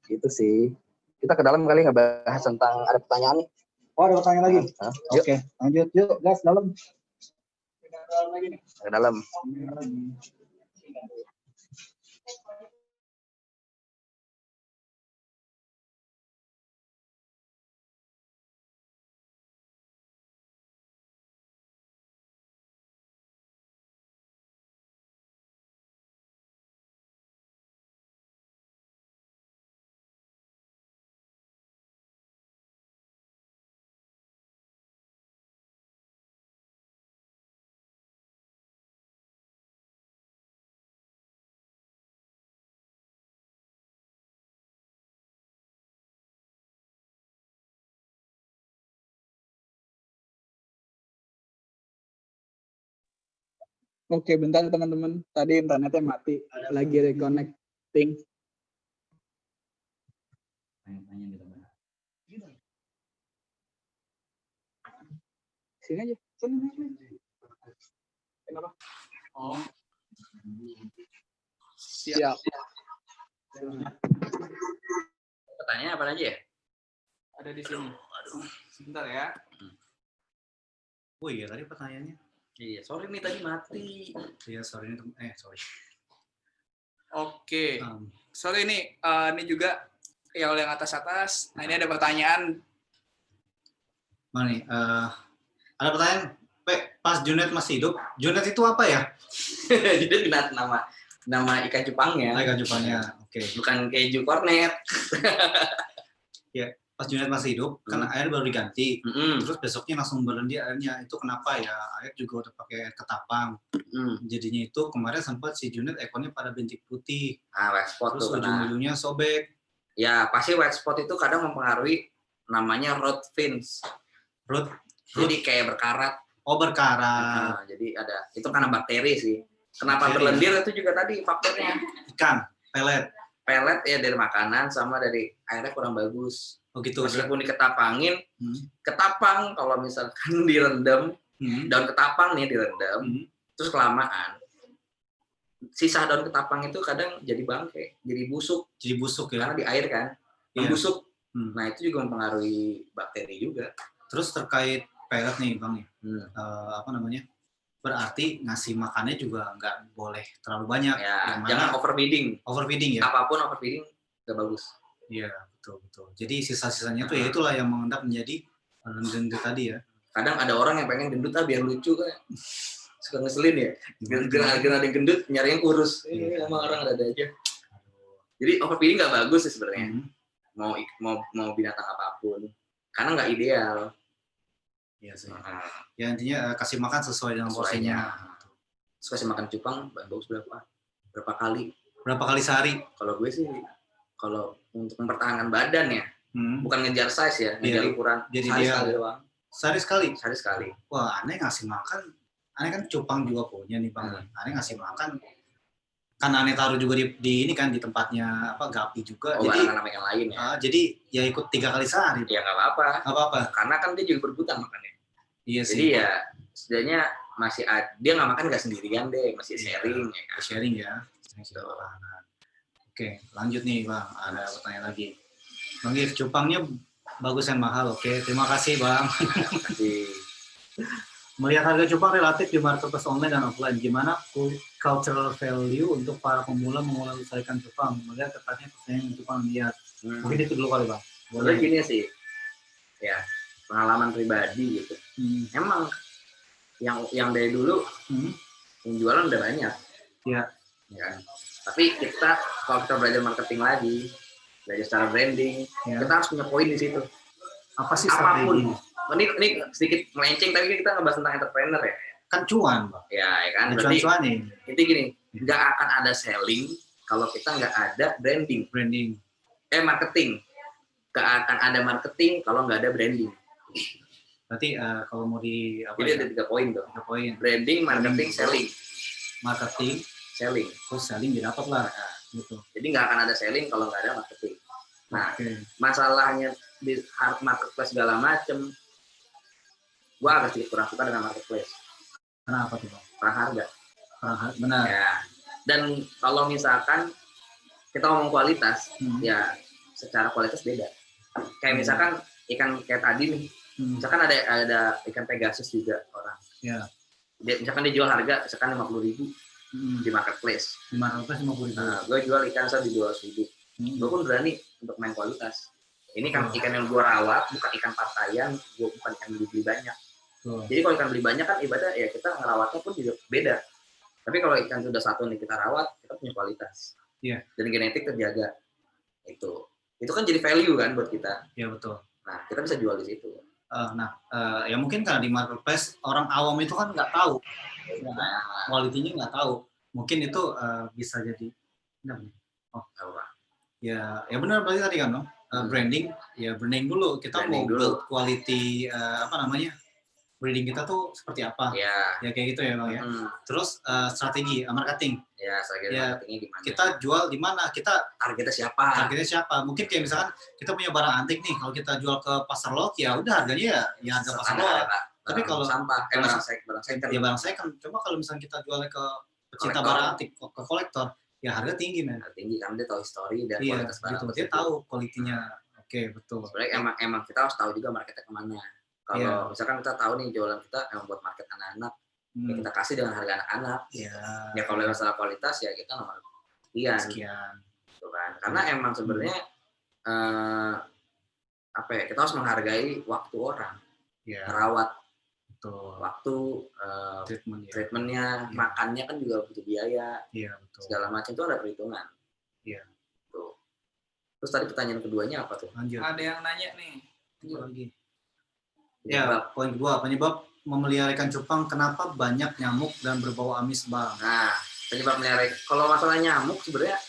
Gitu sih. Kita ke dalam kali ngebahas tentang ada pertanyaan nih. Oh, ada pertanyaan lagi? Yuk. Oke, lanjut. Yuk, gas dalam. Ke dalam. Oke, bentar teman-teman. Tadi internetnya mati. Lagi reconnecting. Sini aja. Sini. Kenapa? Oh. Siap. Pertanyaan apa aja ya? Ada di sini. Aduh. Sebentar ya. Oh iya, tadi pertanyaannya. Iya, sorry nih tadi mati. Iya, sorry. Oke. Sorry nih, ini juga Ya oleh yang atas-atas. Nah ini ada pertanyaan. Mana nih? Ada pertanyaan. Pas Junet masih hidup, Junet itu apa ya? Jadi nama ikan cupangnya. Ikan cupangnya. Oke. Bukan keju kornet. Pas Junet masih hidup, kan air baru diganti. Mm-mm. Terus besoknya langsung berhenti airnya. Itu kenapa ya? Air juga udah pakai air ketapang. Jadinya itu kemarin sempat si Junet ekornya pada bintik putih. White spot Terus tuh kena. ujung-ujungnya sobek. Ya pasti white spot itu kadang mempengaruhi namanya root fins. Root. Jadi kayak berkarat. Oh, berkarat. Nah, jadi ada itu karena bakteri sih. Kenapa Bakteri. berlendir itu juga tadi faktornya. Ikan, pelet. Pelet ya dari makanan sama dari airnya kurang bagus. Oh gitu. Meskipun diketapangin, ketapang kalau misalkan direndam, daun ketapang nih direndam, terus kelamaan, sisa daun ketapang itu kadang jadi bangke, jadi busuk. Jadi busuk ya. Karena di air kan, Iya. busuk. Nah itu juga mempengaruhi bakteri juga. Terus terkait pelet nih Bang, apa namanya? Berarti ngasih makannya juga nggak boleh terlalu banyak. Ya, jangan overfeeding. Overfeeding ya. Apapun overfeeding nggak bagus. Iya, betul. Jadi sisa-sisanya tuh ya itulah yang mengendap menjadi gendut tadi ya. Kadang ada orang yang pengen gendut biar lucu kan. Suka ngeselin ya. Gara ada yang gendut, nyari yang kurus. Emang orang ada aja. Jadi overfeeding nggak bagus sih sebenarnya. Mau binatang apapun. Karena nggak ideal. Iya sih. Ya intinya kasih makan sesuai dengan porsinya. Terus kasih makan cupang bagus berapa kali? Berapa kali sehari? Kalau gue sih kalau untuk mempertahankan badan ya, bukan ngejar size ya, ngejar ukuran. Jadi sehari dia sekali doang. Sehari sekali. Wah, aneh ngasih makan. Aneh kan cupang juga punya nih Bang. Aneh ngasih makan. Kan aneh taruh juga di ini kan di tempatnya Gapi juga. Jadi barangan yang lain ya. Jadi ya ikut 3 kali sehari. Ya nggak apa-apa. Nggak apa-apa. Karena kan dia juga berebutan makannya. Iya sih. Jadi ya setidaknya masih dia nggak makan nggak sendirian deh, masih sharing ya kan. Sharing ya. Oke, lanjut nih Bang. Ada pertanyaan lagi. Bang Gif, cupangnya bagus dan mahal. Oke, terima kasih Bang. Terima kasih. Melihat harga cupang relatif di marketplace online dan offline, gimana cultural value untuk para pemula memulai usahakan cupang? Melihat ketatnya persaingan cupang lihat. Mungkin itu dulu kali Bang. Boleh gini sih, ya pengalaman pribadi gitu. Emang yang dari dulu yang jualan udah banyak. Iya. Ya. Tapi kalau kita belajar marketing lagi, belajar secara branding, kita harus punya poin di situ. Apa sih apapun? Ini sedikit melenceng, tapi kita ngebahas tentang entrepreneur ya. Kan cuan, Bang. Ya kan. Berarti cuan nih. Itu gini, nggak akan ada selling kalau kita nggak ada branding. Marketing. Nggak akan ada marketing kalau nggak ada branding. Berarti kalau mau jadi ada 3 poin tuh. 3 poin. Branding, marketing, selling. Marketing, selling. Terus selling didapat lah. Gitu. Jadi nggak akan ada selling kalau nggak ada marketing. Nah, masalahnya di marketplace segala macem, gua agak sedikit kurang suka dengan marketplace. Kenapa tuh Bang? Perang harga. Benar. Ya. Dan kalau misalkan kita ngomong kualitas, ya secara kualitas beda. Kayak misalkan ikan kayak tadi nih, misalkan ada ikan Pegasus juga orang. Ya. Misalkan dia jual harga misalkan 50.000 di marketplace. Di marketplace 50.000. Nah, gue jual ikan saya di 200.000. Gue pun berani untuk main kualitas. Ini kan ikan yang gue rawat, bukan ikan partaian, gue bukan ikan beli banyak. Jadi kalau ikan beli banyak kan ibadah ya kita ngerawatnya pun juga beda. Tapi kalau ikan sudah satu nih kita rawat, kita punya kualitas. Iya. Dan genetik terjaga. Itu kan jadi value kan buat kita. Iya betul. Nah, kita bisa jual di situ. Ya mungkin karena di marketplace orang awam itu kan nggak tahu, kualitinya nggak tahu. Mungkin itu bisa jadi, ya benar berarti tadi kan, branding, ya branding dulu. Kita branding mau build quality branding kita tuh seperti apa? Ya kayak gitu ya Bang ya. Terus strategi marketing. Ya, strategi marketingnya gimana? Kita jual di mana? Kita targetnya siapa? Mungkin kayak misalkan kita punya barang antik nih, kalau kita jual ke pasar lok ya udah harganya ya harga pasar lok. Tapi kalau sampah, barang second. Coba kalau misalnya kita jualnya ke pecinta barang antik, ke kolektor, ya harga tinggi men. Tinggi karena dia tahu histori dan kualitas barang. Gitu. Dia tahu kualitinya. Oke, betul. Sebenarnya emang kita harus tahu juga marketnya kemana. Kalau misalkan kita tahu nih jualan kita emang buat market anak-anak, ya kita kasih dengan harga anak-anak. Ya kalau masalah kualitas ya kita nomor sekian. Gitu kan. Karena emang sebenarnya apa ya, kita harus menghargai waktu orang, Ya, merawat betul. waktu, Treatment ya. treatmentnya, makannya kan juga butuh biaya, Iya, betul. segala macam itu ada perhitungan. Iya. Tuh. Terus tadi pertanyaan keduanya apa tuh? Lanjut. Ada yang nanya nih. Apa lagi? Penyebab. Ya, poin kedua, penyebab memelihara ikan cupang, kenapa banyak nyamuk dan berbau amis, Bang? Nah, penyebab melihara, kalau masalah nyamuk sebenarnya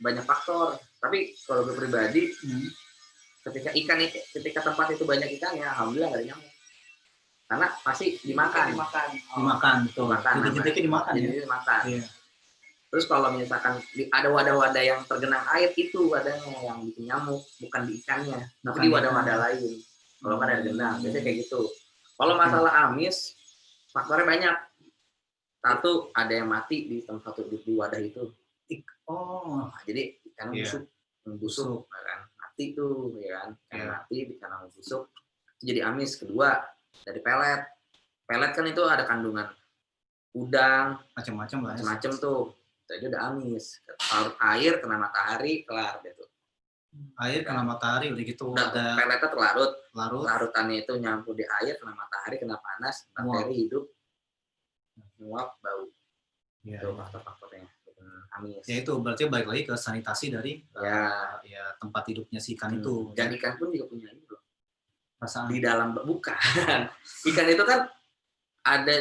banyak faktor. Tapi kalau gue pribadi, ketika tempat itu banyak ikan ya, alhamdulillah nggak ada nyamuk. Karena pasti dimakan. Dimakan, betul. Dimakan. Jadi dimakan ya. Jadi dimakan. Iya. Terus kalau misalkan ada wadah-wadah yang tergenang air, itu wadahnya yang bikin nyamuk, bukan di ikannya, tapi di wadah-wadah lain. Kalau kan ada genang, biasanya kayak gitu. Kalau masalah amis, faktornya banyak. Satu, ada yang mati di tempat di wadah itu. Oh, Nah, jadi ikan busuk, ya kan? Mati tuh, ya kan? Ikan mati, ikan busuk, itu jadi amis. Kedua, dari pelet. Pelet kan itu ada kandungan udang, macam-macam lah. macam-macam tuh. Itu aja udah amis. Larut air, kena matahari, kelar gitu. Air kena matahari, udah gitu Udah, ada peletnya terlarut. larut. Larutannya itu nyampur di air, kena matahari, kena panas, bakteri hidup, nguap, bau. Ya, Itu faktor-faktornya. Amis. ya itu berarti balik lagi ke sanitasi dari ya tempat hidupnya si ikan itu. Dan ikan pun juga punya itu. Perasaan. Di dalam, bukan. Ikan itu kan ada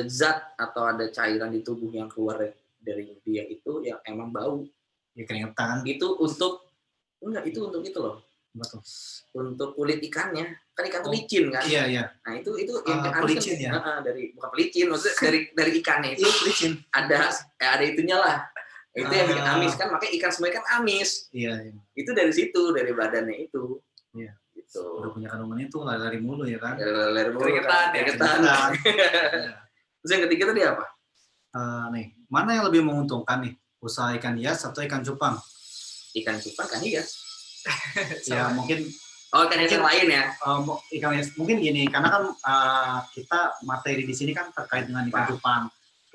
zat atau ada cairan di tubuh yang keluar dari dia itu yang emang bau. Ya keringetan. Itu untuk itu loh. Betul. Untuk kulit ikannya, kan ikan tuh licin kan. Iya, iya. Nah, itu yang pelicin kan, ya. bukan pelicin, maksudnya dari ikannya itu Pelicin. ada itunya lah. Itu yang bikin amis kan, makanya ikan semua kan amis. Iya, iya. Itu dari situ, dari badannya itu. Iya. Gitu. Udah punya kandungan itu lari mulu ya kan. Keringetan. Terus yang ketiga tadi apa? Nih, mana yang lebih menguntungkan nih? Usaha ikan hias atau ikan cupang? Ikan cupang kan hias. Ya mungkin Ikan hias yang lain ya. Ikan hias mungkin gini, karena kan kita materi di sini kan terkait dengan ikan cupang.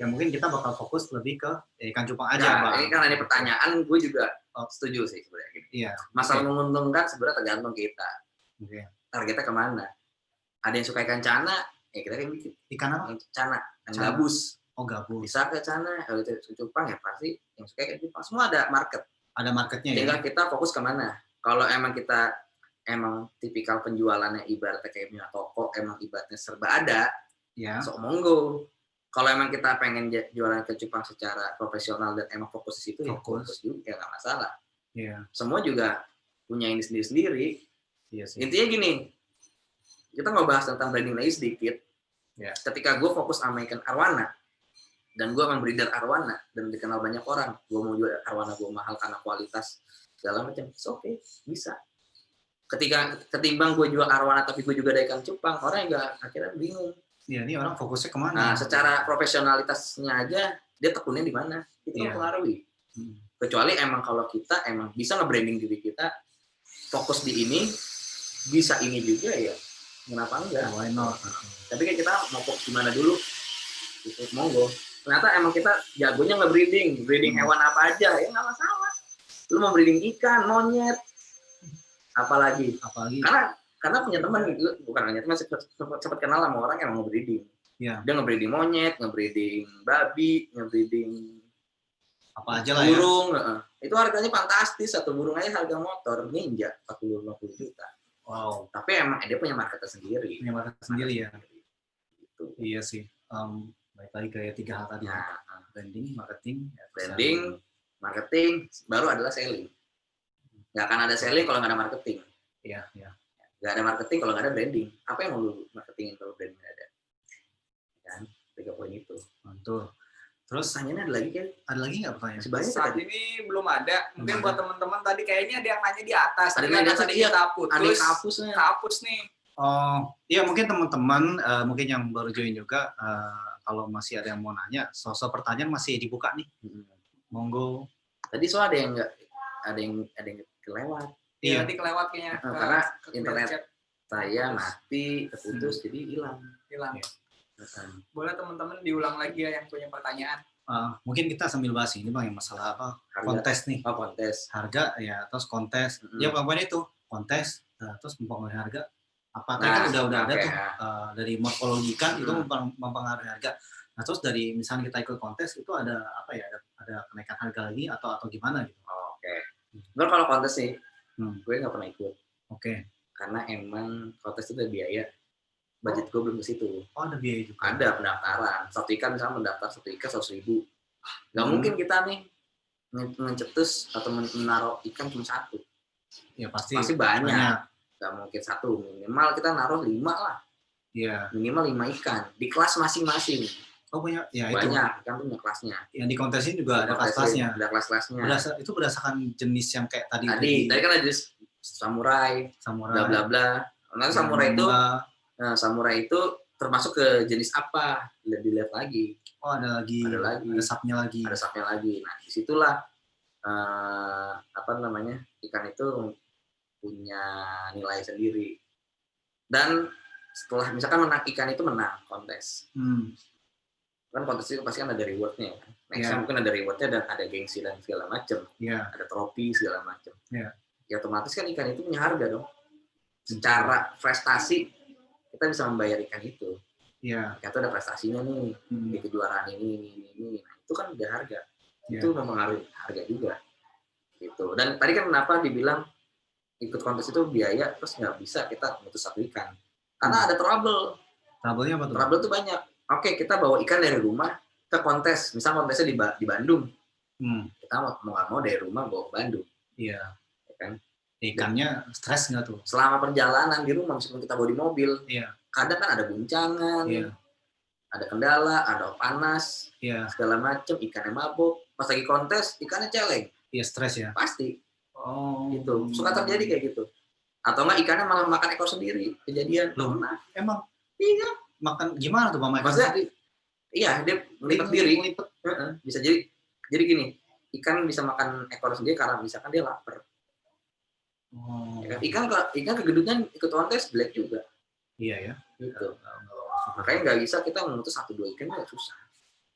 Ya mungkin kita bakal fokus lebih ke ikan cupang aja, Bang. Ini kan ada pertanyaan, gue juga setuju sih sebenarnya. Iya. Masalah menguntungkan sebenarnya tergantung kita. Oke. Targetnya kemana? Ada yang suka ikan cana, ya kita kayak bikin Ikan apa? cana, ikan gabus. Oh, gabus. Bisa ke cana, kalau itu cupang ya pasti yang suka ikan cupang. Semua ada market. Ada marketnya ya. Tinggal kita fokus kemana. Kalau emang kita tipikal penjualannya ibaratnya kayak punya toko, emang ibaratnya serba ada, Ya. sok monggo. Kalau emang kita pengen jualan ke cupang secara profesional dan emang fokus di situ, ya fokus juga, ya nggak masalah. Iya. Semua juga punya ini sendiri-sendiri. Iya sih. Intinya gini, kita ngebahas tentang branding lagi sedikit. Ya. Ketika gue fokus sama ikan arwana, dan gue emang breeder arwana, dan dikenal banyak orang, gue mau jual arwana gue mahal karena kualitas segala macam, oke, bisa. Ketimbang gue jual arwana tapi gue juga ada ikan cupang, orang yang akhirnya bingung. Iya, ini orang fokusnya kemana? Nah, secara profesionalitasnya aja, dia tekunnya di mana? Itu mempengaruhi. Kecuali emang kalau kita emang bisa nge-branding diri kita, fokus di ini, bisa ini juga ya, kenapa enggak? Why not? Tapi kan kita mau fokus di mana dulu? Gitu, monggo. Ternyata emang kita jagonya nge-breeding hewan apa aja, ya nggak masalah. Lu mau breeding ikan, monyet, apalagi. Karena punya teman, bukan hanya teman, sempat kenal sama orang yang mau breeding. Iya. Dia nge-breeding monyet, nge-breeding babi, nge-breeding apa aja lah ya. burung. Itu harganya fantastis, satu burung aja harga motor Ninja 40-50 juta. Wow. Tapi emang dia punya marketnya sendiri. Punya market sendiri ya. Gitu. Iya sih. Baik lagi kayak 3 hal tadi. Nah, branding, marketing, marketing, baru adalah selling. Nggak akan ada selling kalau nggak ada marketing. Iya, iya. Nggak ada marketing kalau nggak ada branding. Apa yang mau lu marketingin kalau branding nggak ada? Kan, 3 poin itu. Mantul. Terus Pertanyaannya ada lagi kan? ada lagi nggak pertanyaan? Sebanyak Saat tadi. ini belum ada. Mungkin Belum buat teman-teman tadi kayaknya ada yang nanya di atas. Ada Tadi yang kan nanya tadi iya, kita ada putus. kapusnya. Kapus nih. Oh, iya mungkin teman-teman mungkin yang baru join juga kalau masih ada yang mau nanya, sosok pertanyaan masih dibuka nih. Monggo. Tadi soal ada yang kelewat. Iya. Tadi kelewat kayaknya. Karena ke internet chat. saya mati, terputus, jadi hilang. Hilang. Iya. Boleh teman-teman diulang lagi ya yang punya pertanyaan. mungkin kita sambil bahas ini bang, yang masalah apa Harga. kontes nih, Oh, kontes. harga ya, terus kontes, ya pokoknya itu kontes, terus mempengaruhi harga. Apa kan udah ada oke, tuh dari morfologi ikan itu mempengaruhi harga. Nah terus dari misalnya kita ikut kontes itu ada apa ya, ada kenaikan harga lagi atau gimana gitu? Oke. Gue kalau kontes sih, gue nggak pernah ikut. Oke. Karena emang kontes itu ada biaya. Budget gue belum ke situ. Oh ada biaya juga. Ada pendaftaran. Satu ikan misalnya mendaftar 1.000 Nggak mungkin kita nih ngecetus atau menaruh ikan cuma satu. Ya pasti banyak. Nggak mungkin satu. Minimal kita naruh 5 lah. Iya. Minimal 5 ikan di kelas masing-masing. Oh banyak, ya banyak, itu. Ikan punya kelasnya. Yang di kontes ini juga ada kelas-kelasnya. Ada kelas-kelasnya. Itu berdasarkan jenis yang kayak tadi. Tadi kan ada jenis samurai, bla bla bla. Nanti samurai itu termasuk ke jenis apa? Dilihat lagi. Oh ada lagi. Ada subnya lagi. Ada subnya lagi. Nah disitulah ikan itu punya nilai sendiri. Dan setelah misalkan ikan itu menang kontes. Kan kontes itu pasti kan ada rewardnya kan. Mungkin ada rewardnya dan ada gengsi dan segala macam. Ada trofi segala macam. Ya otomatis kan ikan itu punya harga dong. Secara prestasi kita bisa membayar ikan itu. Ikan itu ada prestasinya nih di kejuaraan ini. Nah, itu kan ada harga. Itu mempengaruhi harga juga. Gitu. Dan tadi kan kenapa dibilang ikut kontes itu biaya, terus nggak bisa kita memutus satu ikan. Karena ada trouble. Trouble-nya apa tuh? Trouble tuh banyak. Oke, kita bawa ikan dari rumah ke kontes. Misal kontesnya di Bandung. Kita mau nggak mau dari rumah bawa ke Bandung. Iya. Ya kan? Ikannya stres nggak tuh? Selama perjalanan di rumah, meskipun kita bawa di mobil, kadang kan ada guncangan, ada kendala, ada panas, segala macam, ikannya mabuk. Pas lagi kontes, ikannya celeng. Iya, stres ya? Pasti. Gitu. Suka terjadi kayak gitu. Atau enggak ikannya malah makan ekor sendiri. Kejadian. Nah, emang? Iya. Makan gimana tuh Mama? Maksudnya, iya, dia melipet diri. Bisa jadi gini, ikan bisa makan ekor sendiri karena misalkan dia lapar. Ikan kegedutan ikut kontes black juga. Iya ya. Gitu. Makanya nggak bisa kita memutus 1-2 ikan, nggak susah.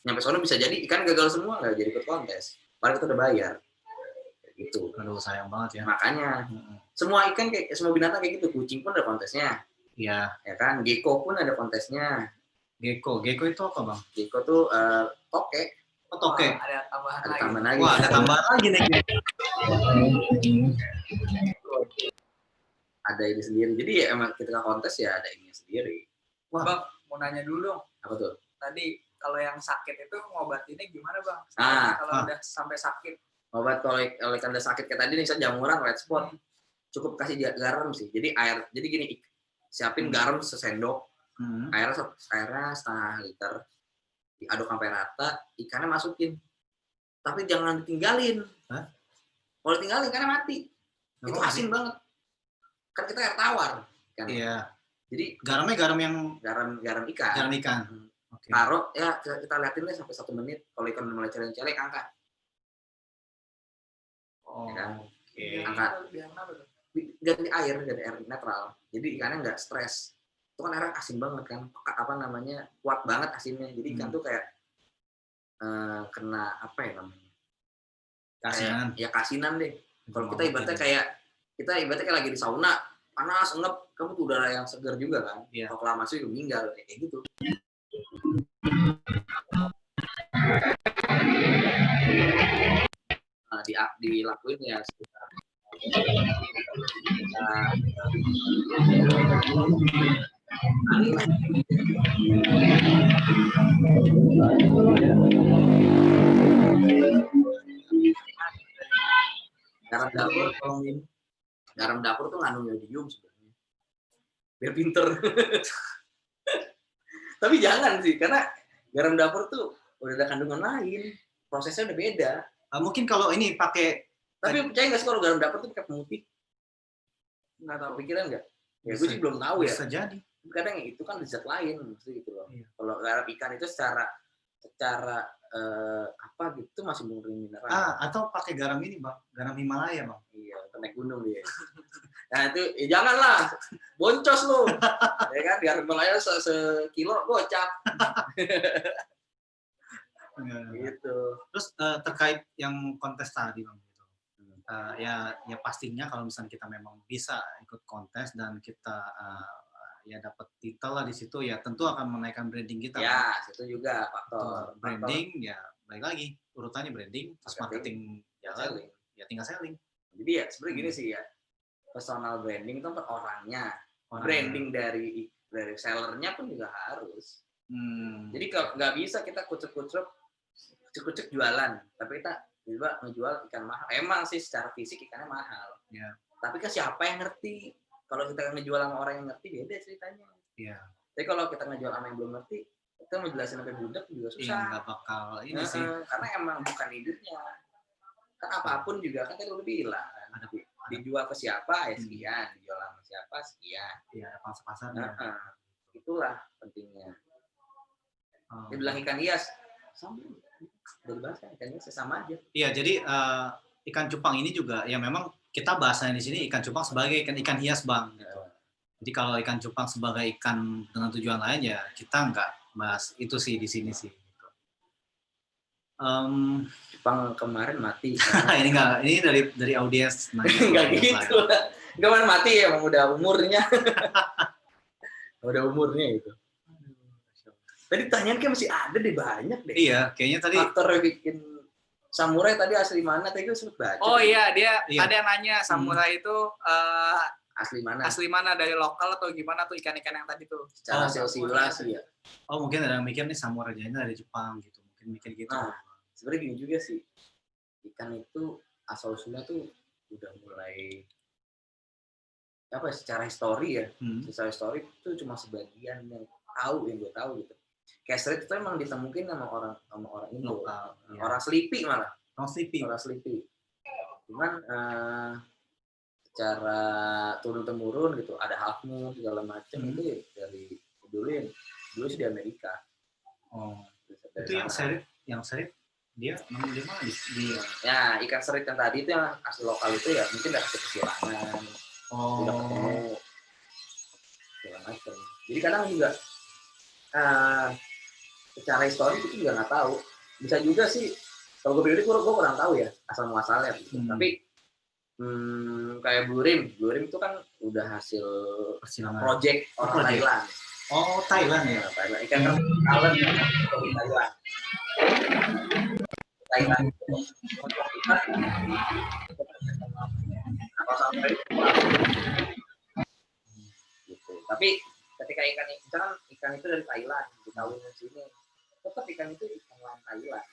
Nyampe sana bisa jadi ikan gagal semua, nggak jadi ikut kontes. Padahal kita udah bayar. Gitu. Aduh sayang banget ya. Makanya semua ikan semua binatang kayak gitu. Kucing pun ada kontesnya. Iya. Ya kan, gecko pun ada kontesnya. Gecko itu apa bang? Gecko tuh tokek. Oh tokek. Ada tambahan lagi. Wah ada tambahan lagi nih. Ada ini sendiri. Jadi ya emang ketika kontes ya ada ini sendiri. Wah, Bang, mau nanya dulu dong. Apa tuh? Tadi kalau yang sakit itu ngobatinnya gimana, Bang? Kalau udah sampai sakit. Obat kalau ikan udah sakit kayak tadi nih, misalnya jamuran, white spot, cukup kasih garam sih. Jadi gini, siapin garam sesendok, airnya setengah liter, diaduk sampai rata, ikannya masukin. Tapi jangan ditinggalin. Kalau ditinggalin ikannya mati. Itu asin banget. Kan kita air tawar. Kan? Iya. Jadi garamnya garam yang garam ikan. Garam ikan. Okay. Taruh ya kita liatin deh sampai 1 menit. Kalau ikan mulai celeng-celeng angkat. Ya, Oke. Angkat. Ganti air netral. Jadi ikannya nggak stres. Itu kan airnya asin banget kan. Kuat banget asinnya. Jadi ikan tuh kayak kena apa ya namanya? Kasinan. Ya kasinan deh. Kalau kita ibaratnya kayak lagi di sauna, panas, ngep, kamu tuh udara yang segar juga kan. Kalau kelamaan juga meninggal kayak gitu. Dilakuin ya sekitar garam dapur tuh ngandung iodium sebenarnya biar pinter. Tapi jangan sih, karena garam dapur tuh udah ada kandungan lain, prosesnya udah beda. Mungkin kalau ini pakai, tapi percaya nggak sih kalau garam dapur tuh pakai pemutih? Nggak tahu, pikiran nggak? Ya gue sih belum tahu ya. Bisa jadi. Kadang itu kan zat lain, maksudnya gitu loh. Iya. Kalau garam ikan itu secara apa gitu masih murni mineral. Atau pakai garam ini bang, garam Himalaya bang. Iya, naik gunung dia. Nah itu janganlah, boncos lo. Ya kan garam Himalaya sekilo gocap. Gitu. Terus terkait yang kontes tadi Bang gitu. Ya pastinya kalau misalnya kita memang bisa ikut kontes dan kita ya dapat titel lah di situ ya tentu akan menaikkan branding kita. Ya, itu juga faktor. Branding ya balik lagi urutannya branding, terus marketing jalan, ya tinggal selling. Jadi ya sebenarnya gini sih ya, personal branding itu per orangnya. Branding dari sellernya pun juga harus. Jadi kalau nggak bisa kita kucuk-kucuk jualan, tapi kita juga ngejual ikan mahal. Emang sih secara fisik ikannya mahal. Ya. Tapi kan siapa yang ngerti? Kalau kita ngejual sama orang yang ngerti beda ceritanya. Iya. Tapi kalau kita ngejual sama yang belum ngerti, kita mau jelasin sampai budak juga susah. Iya, nggak bakal ini sih. Karena emang bukan idenya. Kan apapun juga kan tadi udah bilang kan. Dijual ke siapa ya sekian, dijual sama siapa sekian. Iya, pasar-pasarnya. Itulah pentingnya. Dibilang ikan hias, sama. Dari bahasa ikan hias sama aja. Iya, jadi ikan cupang ini juga ya memang kita bahasanya di sini ikan cupang sebagai ikan hias Bang. Gitu. Jadi kalau ikan cupang sebagai ikan dengan tujuan lain ya kita nggak bahas itu sih di sini sih. Gitu. Cupang kemarin mati. ini dari audiens. Nggak gitu. Kemarin mati ya, emang udah umurnya. Udah umurnya itu. Tadi tanyaan kan masih ada deh, banyak deh. Iya, kayaknya tadi faktor yang bikin samurai tadi asli mana tadi gue sempat baca. Oh iya, dia ada yang nanya samurai itu asli mana? Asli mana, dari lokal atau gimana tuh ikan-ikan yang tadi tuh? Secara silsilasi ya. Oh, mungkin ada yang mikir nih samurai dari Jepang gitu. Mungkin mikir gitu. Nah, sebenarnya gini juga sih. Ikan itu asal usulnya tuh udah mulai apa secara histori ya. Secara histori itu cuma sebagian yang gue tahu gitu. Kayak street itu emang ditemukan sama orang Indo, orang Selipi malah. Orang Selipi. Cuman secara turun temurun gitu, ada half moon segala macam itu dari dulu sih di Amerika. Itu yang serif dia mana di ya ikan serit yang tadi itu yang asli lokal itu ya mungkin dari kesilangan. Udah ketemu segala macam. Jadi kadang juga secara histori itu juga nggak tahu, bisa juga sih kalau gue pribadi gue kurang tahu ya asal muasalnya gitu. Tapi kayak Blue Rim itu kan udah hasil project orang Thailand. Oh, Thailand ya. Thailand ikan Thailand di Thailand apa sampai gitu. Tapi ketika ikan itu dari Thailand dikawin di sini, tetap ikan itu ikan lain Thailand.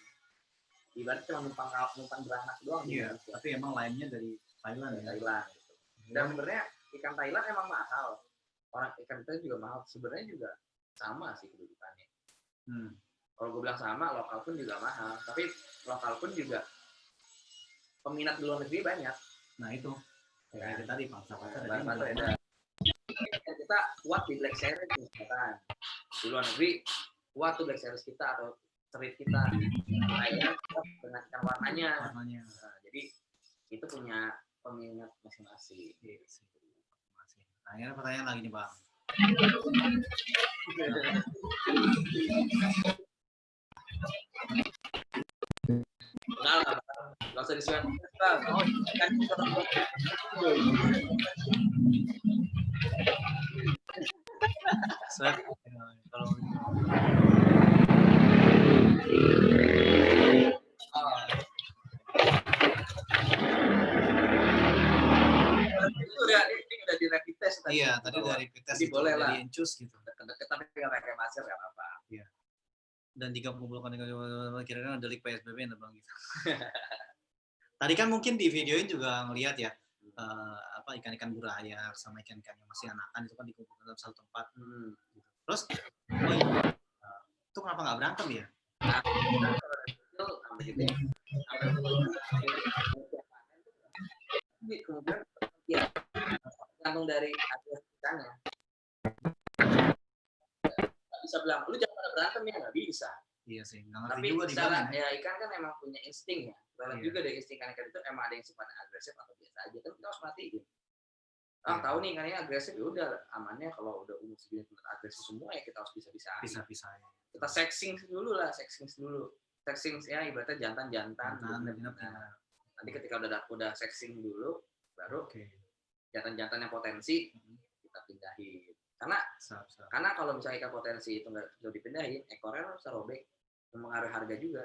Ibaratnya cuma numpang beranak doang. Iya, tapi emang lainnya dari Thailand. Thailand gitu. Dan sebenarnya ikan Thailand emang mahal. Orang ikan kita juga mahal. Sebenarnya juga sama sih kedudukannya. Kalau gue bilang sama, lokal pun juga mahal. Tapi lokal pun juga peminat di luar negeri banyak. Nah itu. Kayak tadi pasar-pasar ada. Kita kuat di Black Series misalkan. Di luar negeri kuat tuh Black Series kita atau street kita. Kayaknya dengan ikan warnanya. Nah, jadi itu punya peminat masing-masing. Nah, ini pertanyaan lagi nih Bang. Nggak usah disuai. Ini udah di rapid test tadi. Iya, tadi dari rapid test itu boleh lah. Incus gitu. Deket-deket tapi nggak pakai masker nggak apa-apa. Iya. Dan 30 kira-kira delik PSBB ada Bang gitu. Tadi kan mungkin di videoin juga ngelihat ya ikan-ikan buraya sama ikan-ikan yang masih anakan itu kan dikumpulkan dalam satu tempat. Terus itu kenapa nggak berantem ya? Kemudian ya tergantung dari atas ikannya. Nggak bisa bilang lu jangan pada berantem ya, nggak bisa. Iya sih, nggak ngerti tapi juga di mana ya ikan kan emang punya insting ya. Kita juga dari insting ikan itu emang ada yang sifatnya agresif atau biasa aja, kan kita harus matiin. Tahu nih ikannya agresif, ya udah amannya kalau udah umur segini agresif semua ya kita harus bisa-bisa. Bisa-bisa. Kita sexing dulu. sexing ya ibaratnya jantan-jantan. Jantan. Nanti ketika udah sexing dulu, baru Oke. jantan-jantan yang potensi kita pindahin. Karena kalau misalnya ikan potensi itu nggak dipindahin, ekornya bisa robek, mempengaruhi harga juga.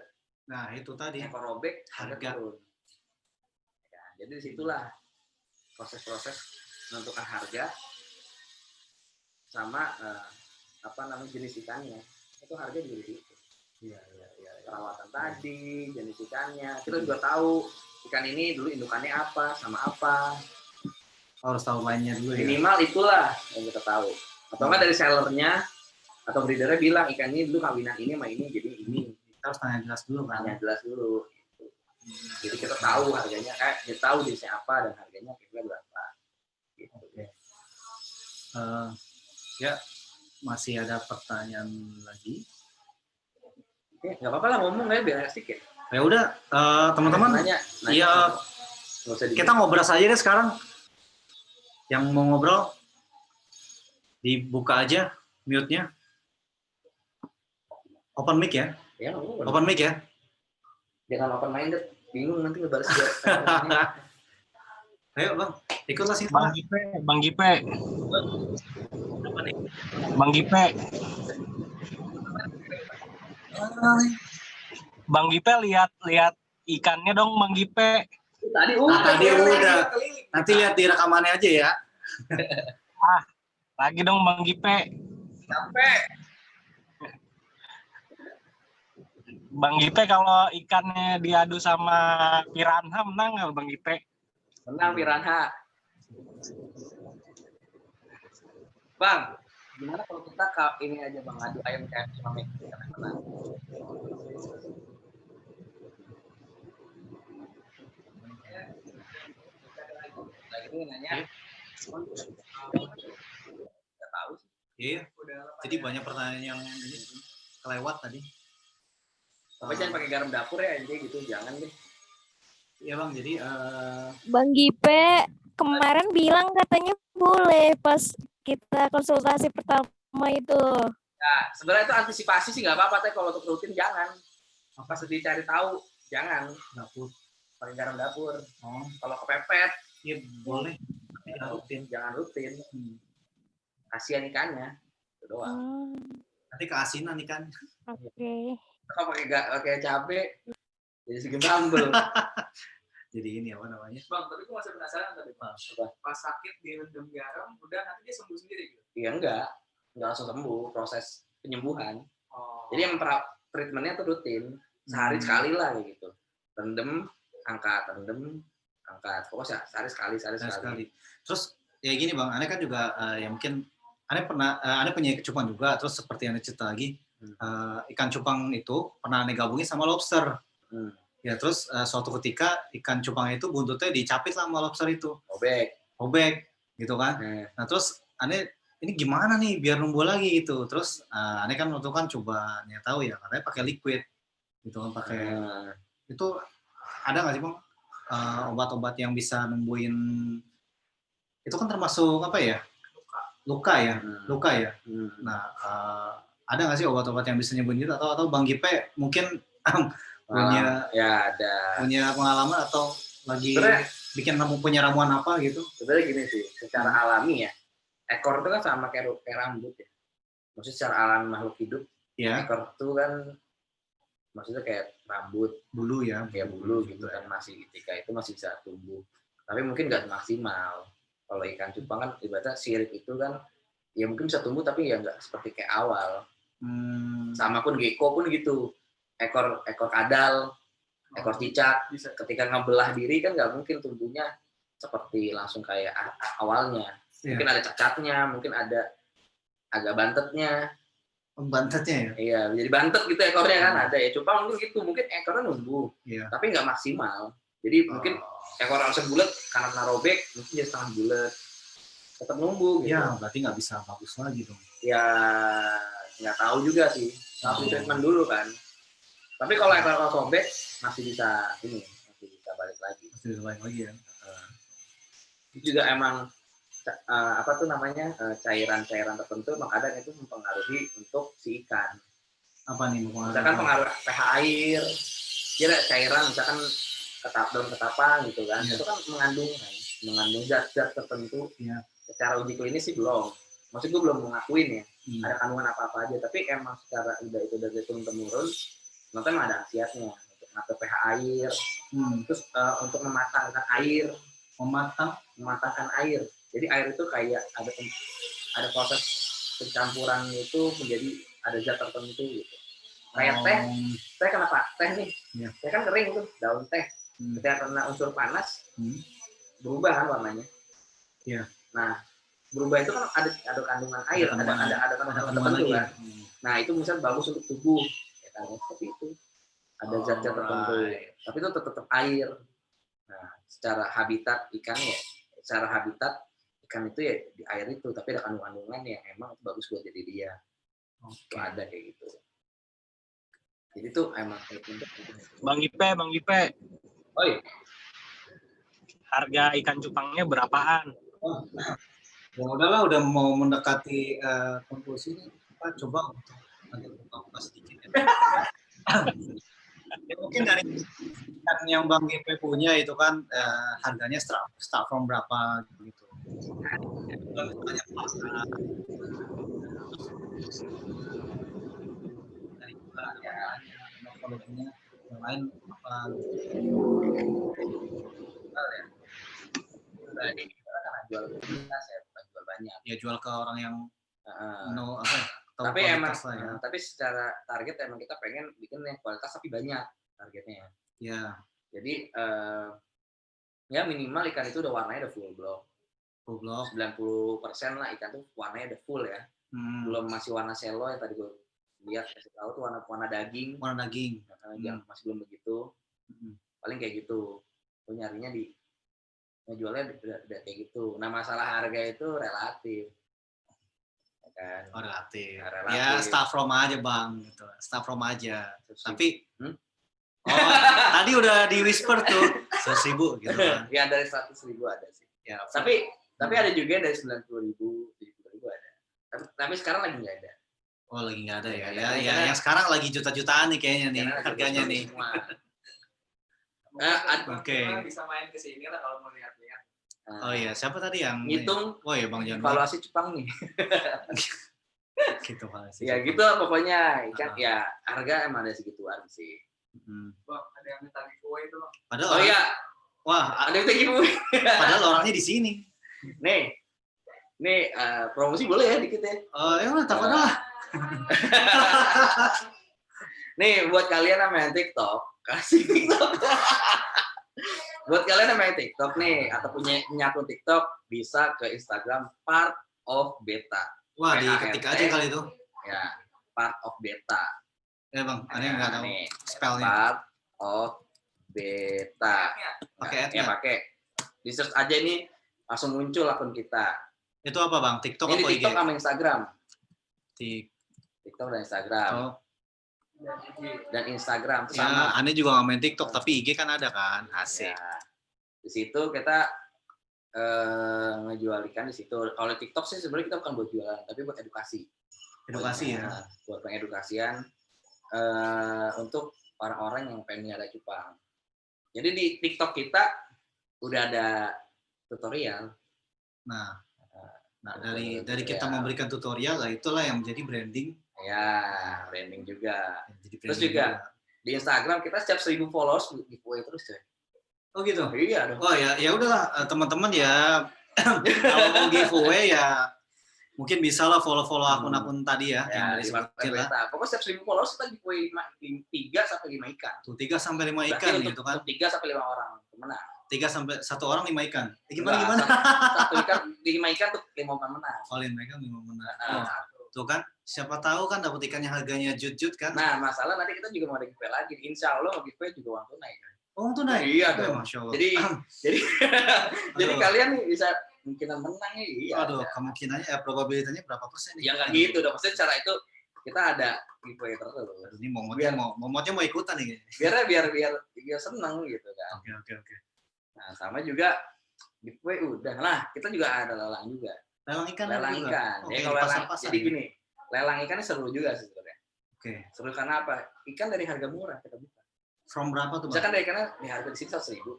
Nah itu tadi. Ekor robek, harga turun. Ya, jadi disitulah proses-proses menentukan harga sama jenis ikannya. Itu harga juga di situ. Iya. Perawatan tadi, jenis ikannya. Kita juga tahu ikan ini dulu indukannya apa, sama apa. Harus tahu mainnya dulu ya. Minimal itulah yang kita tahu. Atau enggak dari sellernya atau breedernya bilang ikan ini dulu kawinan ini sama ini, jadi ini. Kita harus tanya jelas dulu kan. Tanya jelas dulu. Gitu. Jadi kita tahu harganya, kita tahu jenisnya apa dan harganya kira-kira berapa. Gitu. Oke. Ya, masih ada pertanyaan lagi. Oke, nggak apa-apa lah ngomong ya biar asik ya. Ya udah, teman-teman. Nanya. Ya, kita ngobrol saja deh sekarang. Yang mau ngobrol, dibuka aja mute-nya. Open mic ya? Ya, Open mic ya? Jangan open minded, bingung nanti ngebalas dia. Ayo bang, ikutlah sini. Bang Gipe. Bang Gipe lihat ikannya dong Bang Gipe. Tadi udah. Nanti lihat di rekamannya aja ya. Lagi dong Bang Gipe. Sampai. Bang Gipe kalau ikannya diadu sama piranha menang nggak Bang Gipe? Menang piranha. Bang, gimana kalau kita ini aja Bang, adu ayam kayak sama Mekki karena menang. Lagi ini nanya. Nggak tahu sih. Iya. Jadi banyak pertanyaan yang ini kelewat tadi. Tapi jangan pakai garam dapur ya anjing gitu, jangan deh. Iya bang, jadi Bang Gipe kemarin bilang katanya boleh pas kita konsultasi pertama itu. Nah, sebenarnya itu antisipasi sih nggak apa-apa, tapi kalau untuk rutin jangan. Pas dicari tahu, jangan. dapur. Pakai garam dapur. Oh, Kalau kepepet, iya boleh. Tapi jangan rutin. Kasihan ikannya, itu doang. Nanti keasinan ikan. Oke. Kalau pakai cabe, jadi segi sambel. Jadi ini apa namanya? Bang, tapi gue masih penasaran tadi Bang. Pas sakit direndam garam, udah nanti dia sembuh sendiri gitu? Iya enggak langsung sembuh, proses penyembuhan. Oh. Jadi yang treatmentnya tuh rutin, sehari sekali lah kayak gitu. Rendem, angkat. Pokoknya sehari sekali. Terus ya gini bang, Ane kan juga ya mungkin Ane punya cupang juga. Terus seperti yang Ane cerita lagi, ikan cupang itu pernah Ane gabungin sama lobster. Ya terus suatu ketika ikan cupang itu buntutnya dicapit lah sama lobster itu. Obek, gitu kan. Nah terus Ane ini gimana nih biar numbuh lagi gitu. Terus Ane kan waktu kan coba tahu ya, katanya pakai liquid, gitu kan pakai. Itu ada nggak sih bang obat-obat yang bisa numbuhin? Itu kan termasuk apa ya? Luka ya. Nah ada nggak sih obat-obat yang bisa nyembuhin itu atau Bang Gipe mungkin punya pengalaman atau lagi punya ramuan apa gitu? Sebenarnya gini sih, secara alami ya, ekor itu kan sama kayak rambut ya. Maksudnya secara alami makhluk hidup, ekor itu kan maksudnya kayak rambut, bulu ya, kayak bulu gitu kan, masih ketika itu masih bisa tumbuh. Tapi mungkin nggak maksimal. Kalau ikan cupang kan ibaratnya sirip itu kan ya mungkin bisa tumbuh tapi ya nggak seperti kayak awal. Sama pun gecko pun gitu. Ekor kadal, ekor cicak, ketika ngebelah diri kan nggak mungkin tumbuhnya seperti langsung kayak awalnya. Mungkin ada cacatnya, mungkin ada agak bantetnya. Bantetnya ya? Iya, jadi bantet gitu ekornya kan ada ya. Cupang mungkin gitu, mungkin ekornya numbuh, tapi nggak maksimal. Jadi mungkin ekor langsung bulat, karena robek, mungkin jadi setengah bulat. Tetap numbuh gitu. Ya, berarti nggak bisa bagus lagi dong. Ya, nggak tahu juga sih. Harus treatment dulu kan. Tapi kalau ekor sobek masih bisa balik lagi. Ya. Itu juga emang cairan-cairan tertentu emang kadang itu mempengaruhi untuk si ikan. Apa nih? Misalkan pengaruh pH air, dia ada cairan misalkan daun ketapang gitu kan, itu kan mengandung zat-zat tertentu. Secara uji klinis sih belum, maksud gue belum mengakuin ya ada kandungan apa-apa aja, tapi emang secara itu dari turun temurun, nanti emang ada khasiatnya untuk ngatur pH air, terus untuk mematangkan air, mematangkan air. Jadi air itu kayak ada proses pencampuran itu menjadi ada zat tertentu gitu. Kayak teh kenapa teh nih? Teh kan kering tuh, daun teh. Ketika kena unsur panas, berubah kan warnanya. Nah, berubah itu kan ada kandungan air, ada kandungan tertentu kan. Nah, itu misalnya bagus untuk tubuh, ya kan? Seperti itu. Ada zat-zat tertentu, tapi itu tetap air. Nah, secara habitat ikan itu ya di air itu, tapi ada kandungan yang emang bagus buat jadi dia. Itu ada kayak gitu. Jadi tuh emang Bang Ipe. Oi. Harga ikan cupangnya berapaan? Ya udahlah, udah mau mendekati konklusi, kita coba untuk nanti buka sedikit ya. Ya, mungkin dari ikan yang Bang Ipe punya itu kan harganya start from berapa gitu. Kalau punya yang lain apa? Jual banyak. Ya jual ke orang yang tapi emang tapi secara target emang kita pengen bikin yang kualitas tapi banyak targetnya ya. Jadi ya minimal ikan itu udah warnanya udah full block. 90% lah ikan tuh warnanya udah full ya. Belum masih warna selo yang tadi gue lihat kasih tahu tuh warna daging. Yang masih belum begitu. Paling kayak gitu. Tuh nyarinya jualnya udah kayak gitu. Nah, masalah harga itu relatif. Kan? Relatif. Ya start from aja Bang gitu. Start from aja. Tapi tadi udah di whisper tuh 100.000 gitu kan. Ya dari 100.000 ada sih. Ya, tapi ada juga dari 90.000, 70.000 ada. Tapi sekarang lagi nggak ada. Oh, lagi nggak ada ya. Ya yang sekarang lagi juta-jutaan nih kayaknya nih harganya nih. Oke. Bisa main ke sini lah kalau mau lihat-lihat. Oh iya, siapa tadi yang ngitung? Oh iya, Bang Januari. Evaluasi cupang nih. Gitu valuasi. Ya gitu pokoknya ikan ya harga emang ada segituan sih. Bang, ada yang minta giveaway itu, Bang. Padahal ada yang minta giveaway. Padahal orangnya di sini. Nih promosi boleh ya dikit ya? Oh ya udah, takut lah. Nih buat kalian yang main TikTok, kasih TikTok. Buat kalian yang main TikTok nih atau punya akun TikTok bisa ke Instagram Part of Beta. Wah, diketik aja kali itu. Ya, Part of Beta. Ya Bang, ada yang nggak tahu spellnya. Part of Beta. Pakai ya pakai. Di search aja ini langsung muncul akun kita. Itu apa Bang? TikTok ini apa IG? TikTok sama Instagram. TikTok dan Instagram. Dan Instagram ya, sama. Aneh juga nggak main TikTok, tapi IG kan ada kan, asik. Ya. Di situ kita ngejual ikan di situ. Kalau TikTok sih sebenarnya kita bukan buat jualan, tapi buat edukasi. Edukasi ya. Buat pengedukasian untuk orang-orang yang pengen nyara cupang. Jadi di TikTok kita udah ada tutorial. Nah dari kita memberikan tutorial lah, itulah yang menjadi branding. Ya, branding juga. Terus juga di Instagram kita setiap 1.000 followers giveaway terus coy. Oh gitu. Iya dong. Oh ya udahlah teman-teman ya. Kalau mau giveaway ya mungkin bisa lah follow akun-akun tadi ya yang dari sebutin lah. Pokoknya setiap 1.000 followers kita giveaway 3 sampai 5 ikan. Tuh 3 sampai 5 ikan gitu kan. 3 sampai 5 orang pemenang. 3 sampai 1 orang 5 ikan. Gimana? 1 ikan 5 ikan tuh 5 pemenang. Oh, 5 ikan 5 pemenang. Tuh kan, siapa tahu kan dapat ikannya harganya jut-jut kan. Nah, masalah nanti kita juga mau ada giveaway lagi. Insya Allah mau giveaway juga uang tunai kan. Uang tunai? Iya dong. Masya Allah. Jadi kalian nih bisa kemungkinan menang ya. Iya. Aduh, kemungkinannya probabilitasnya berapa persen? Ya nggak gitu dong. Maksudnya cara itu kita ada giveaway terus. Ini momotnya mau ikutan nih. Biar seneng gitu kan. Oke. Nah, sama juga giveaway udah. Nah, kita juga ada lelang juga. Lelang ikan. Ya kalau lelang jadi gini, lelang ikan seru juga sih sebenarnya. Oke. Seru karena apa? Ikan dari harga murah kita buka. From berapa tuh, Bang? Misalkan dari ikan di harga di sini 100.000.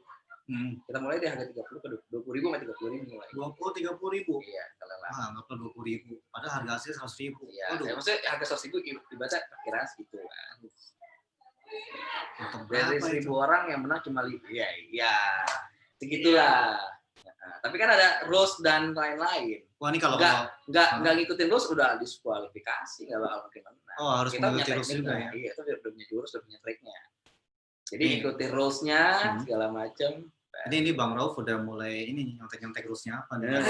Hmm. Kita mulai di harga 30 ke 20.000 sampai 30.000 mulai. 20-30 ribu. Iya, kalau lah. Ah, nggak perlu 20 ribu. Padahal harga asli 100 ribu. Iya, ya, maksudnya harga 100.000 dibaca perkiraan segitu kan. Untuk Dari berapa 1.000 itu? orang yang menang cuma iya, segitulah. Nah, tapi kan ada rules dan lain-lain. Wah, ini kalau Nggak ngikutin rules udah diskualifikasi, nggak bakal mungkin menang. oh, harus Kita punya mengikuti rules juga tekniknya, ya. iya itu udah punya jurus, udah punya triknya. Jadi Nih. ikutin rulesnya segala macam. Ini Bang Rauf udah mulai ini nyontek-nyontek rusnya apa nih. Nah.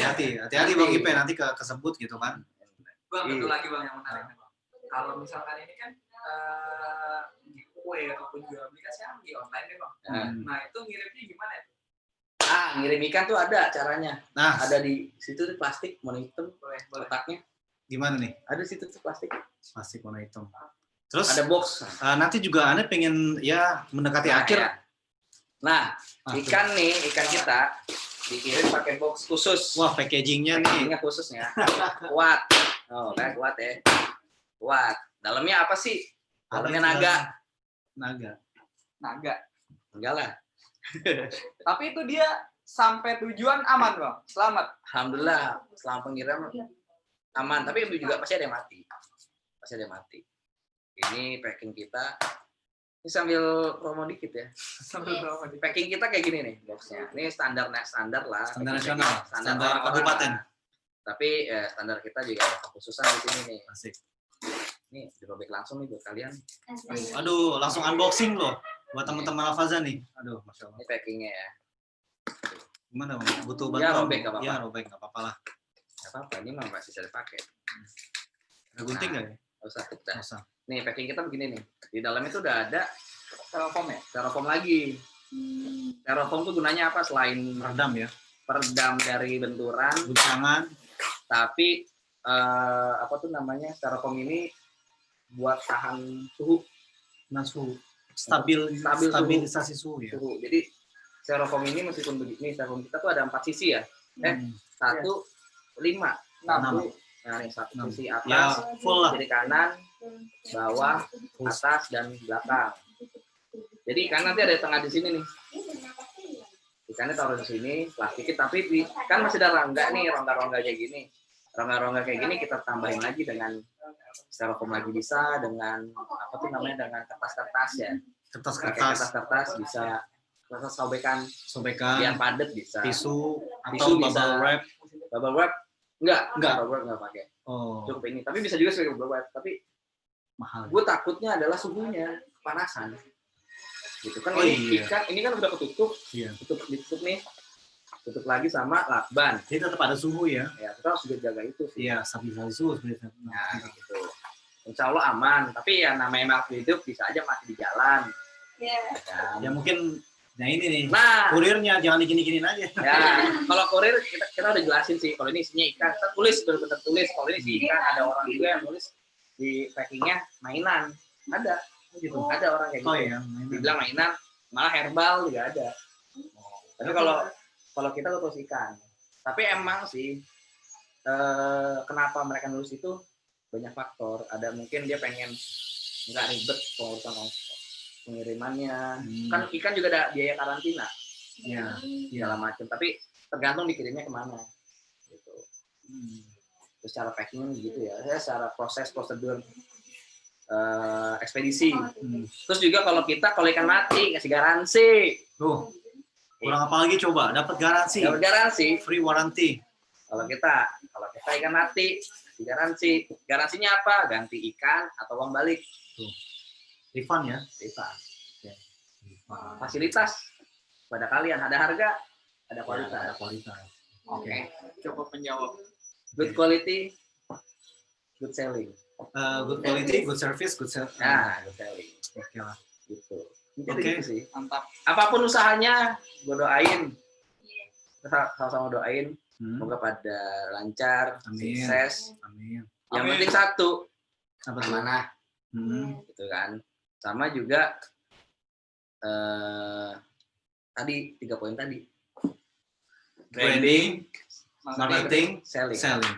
Hati-hati Bang Ipe nanti kesebut gitu kan. Bang, Iya. betul lagi Bang yang menarik nih, Bang. Kalau misalkan ini kan giveaway ataupun jual beli kan sekarang di online deh Bang. Nah itu ngirimnya gimana ya? Ngirim ikan tuh ada caranya. Nah, Ada di situ tuh plastik warna hitam, letaknya. gimana nih? Ada di situ tuh plastik. Plastik warna hitam. Terus Ada box. nanti juga Anda pengen ya mendekati Nah, akhir. ya. Nah, ikan kita dikirim pakai box khusus. Wah, packagingnya nih. Packagingnya khususnya. Kuat. Oh, kayak kuat ya. Kuat. Dalamnya apa sih? Dalamnya naga. Naga. Enggak lah. Tapi itu dia sampai tujuan aman Bang. Selamat. Alhamdulillah selama pengiriman aman. Tapi juga pasti ada yang mati. Pasti ada yang mati. Ini packing kita. Ini sambil promo dikit ya. Packing kita kayak gini nih boxnya. Ini standar lah. Standar Packing nasional. kita. Standar orang-orang kabupaten. lah. Tapi standar kita juga ada kekhususan di sini nih. Asik. Nih dirobek langsung nih buat kalian. Aduh, langsung unboxing loh buat teman-teman Alfaza nih. Aduh, Masya Allah. Ini packingnya ya. Gimana Bang? Butuh Ya, bantuan? robek nggak apa-apa. Ya, robek nggak apa-apa lah. Gak apa-apa. Ini mah masih bisa dipakai. Ada gunting nggak ya? Nggak usah. Nggak usah. Nih packing kita begini nih. Di dalam itu udah ada Styrofoam ya? styrofoam lagi. Styrofoam tuh gunanya apa selain Peredam ya. peredam dari benturan, Guncangan. tapi apa tuh namanya styrofoam ini buat tahan suhu. Nah, suhu. Stabil Stabilisasi suhu ya. suhu. Jadi styrofoam ini meskipun begini, styrofoam kita tuh ada 4 sisi ya. 1, 5, 6. Nah, nih satu Enam. sisi Ya, atas, full lah. kiri kanan, bawah, atas dan belakang. Jadi ikan nanti ada di tengah di sini nih. Ikannya taruh di sini, plastiknya, tapi kan masih ada rongga nih, rongga-rongga kayak gini. Rongga-rongga kayak gini kita tambahin lagi dengan styrofoam lagi bisa, dengan apa tuh namanya, dengan kertas-kertas ya. Pakai kertas-kertas bisa, kertas sobekan biar padat bisa. Tisu atau Tisu bisa. bubble wrap. Bubble wrap enggak bubble wrap enggak pakai. Oh, Cukup ini. Tapi bisa juga sebagai bubble wrap, tapi mahal. gue takutnya adalah suhunya kepanasan. Gitu kan Oh, ini iya. ikan ini kan udah ketutup. Iya. Ditutup nih. Tutup lagi sama lakban. Jadi tetap ada suhu ya. Ya, kita harus juga jaga itu sih. Iya, stabilisasi suhu sebenarnya. Nah, gitu. Insya Allah aman, tapi ya namanya makhluk hidup bisa aja mati di jalan. Ya mungkin, nah ini nih, Nah, kurirnya jangan digini-ginin aja. ya kalau kurir kita udah jelasin sih. Kalau ini isinya ikan, kita tulis benar-benar tulis. Kalau ini isi ikan, ada orang juga yang nulis di packingnya mainan. Ada, gitu. Ada orang kayak gitu. Oh iya, Dibilang mainan, malah herbal juga ada. Tapi kalau kita tuh terus ikan. Tapi emang sih kenapa mereka nulis itu banyak faktor. Ada mungkin dia pengen nggak ribet pengurusan pengirimannya. Kan ikan juga ada biaya karantina. Iya. Segala macam. Tapi tergantung dikirimnya kemana. Gitu. Terus cara packing gitu ya. Secara proses prosedur ekspedisi. Terus juga kalau ikan mati kasih garansi. Tuh, kurang apa lagi coba? Dapat garansi. Dapat garansi. Free warranty. Kalau kita ikan mati, garansi. Garansinya apa? Ganti ikan atau uang balik. Tuh. Refund ya? Refund. Ya. Fasilitas pada kalian. Ada harga, ada kualitas. Ya, ada kualitas. Oke. Cukup menjawab. Good quality, good selling. Good quality, good service, good service. Nah, good selling. Oke lah. Gitu. Oke. Gitu sih. Mantap. Apapun usahanya, gue doain. Kita sama-sama doain. Semoga pada lancar, Amin. sukses. Amin. Yang Amin. penting satu, Apa tuh? amanah. Gitu kan. Sama juga tadi 3 poin tadi. Branding, marketing, selling. selling.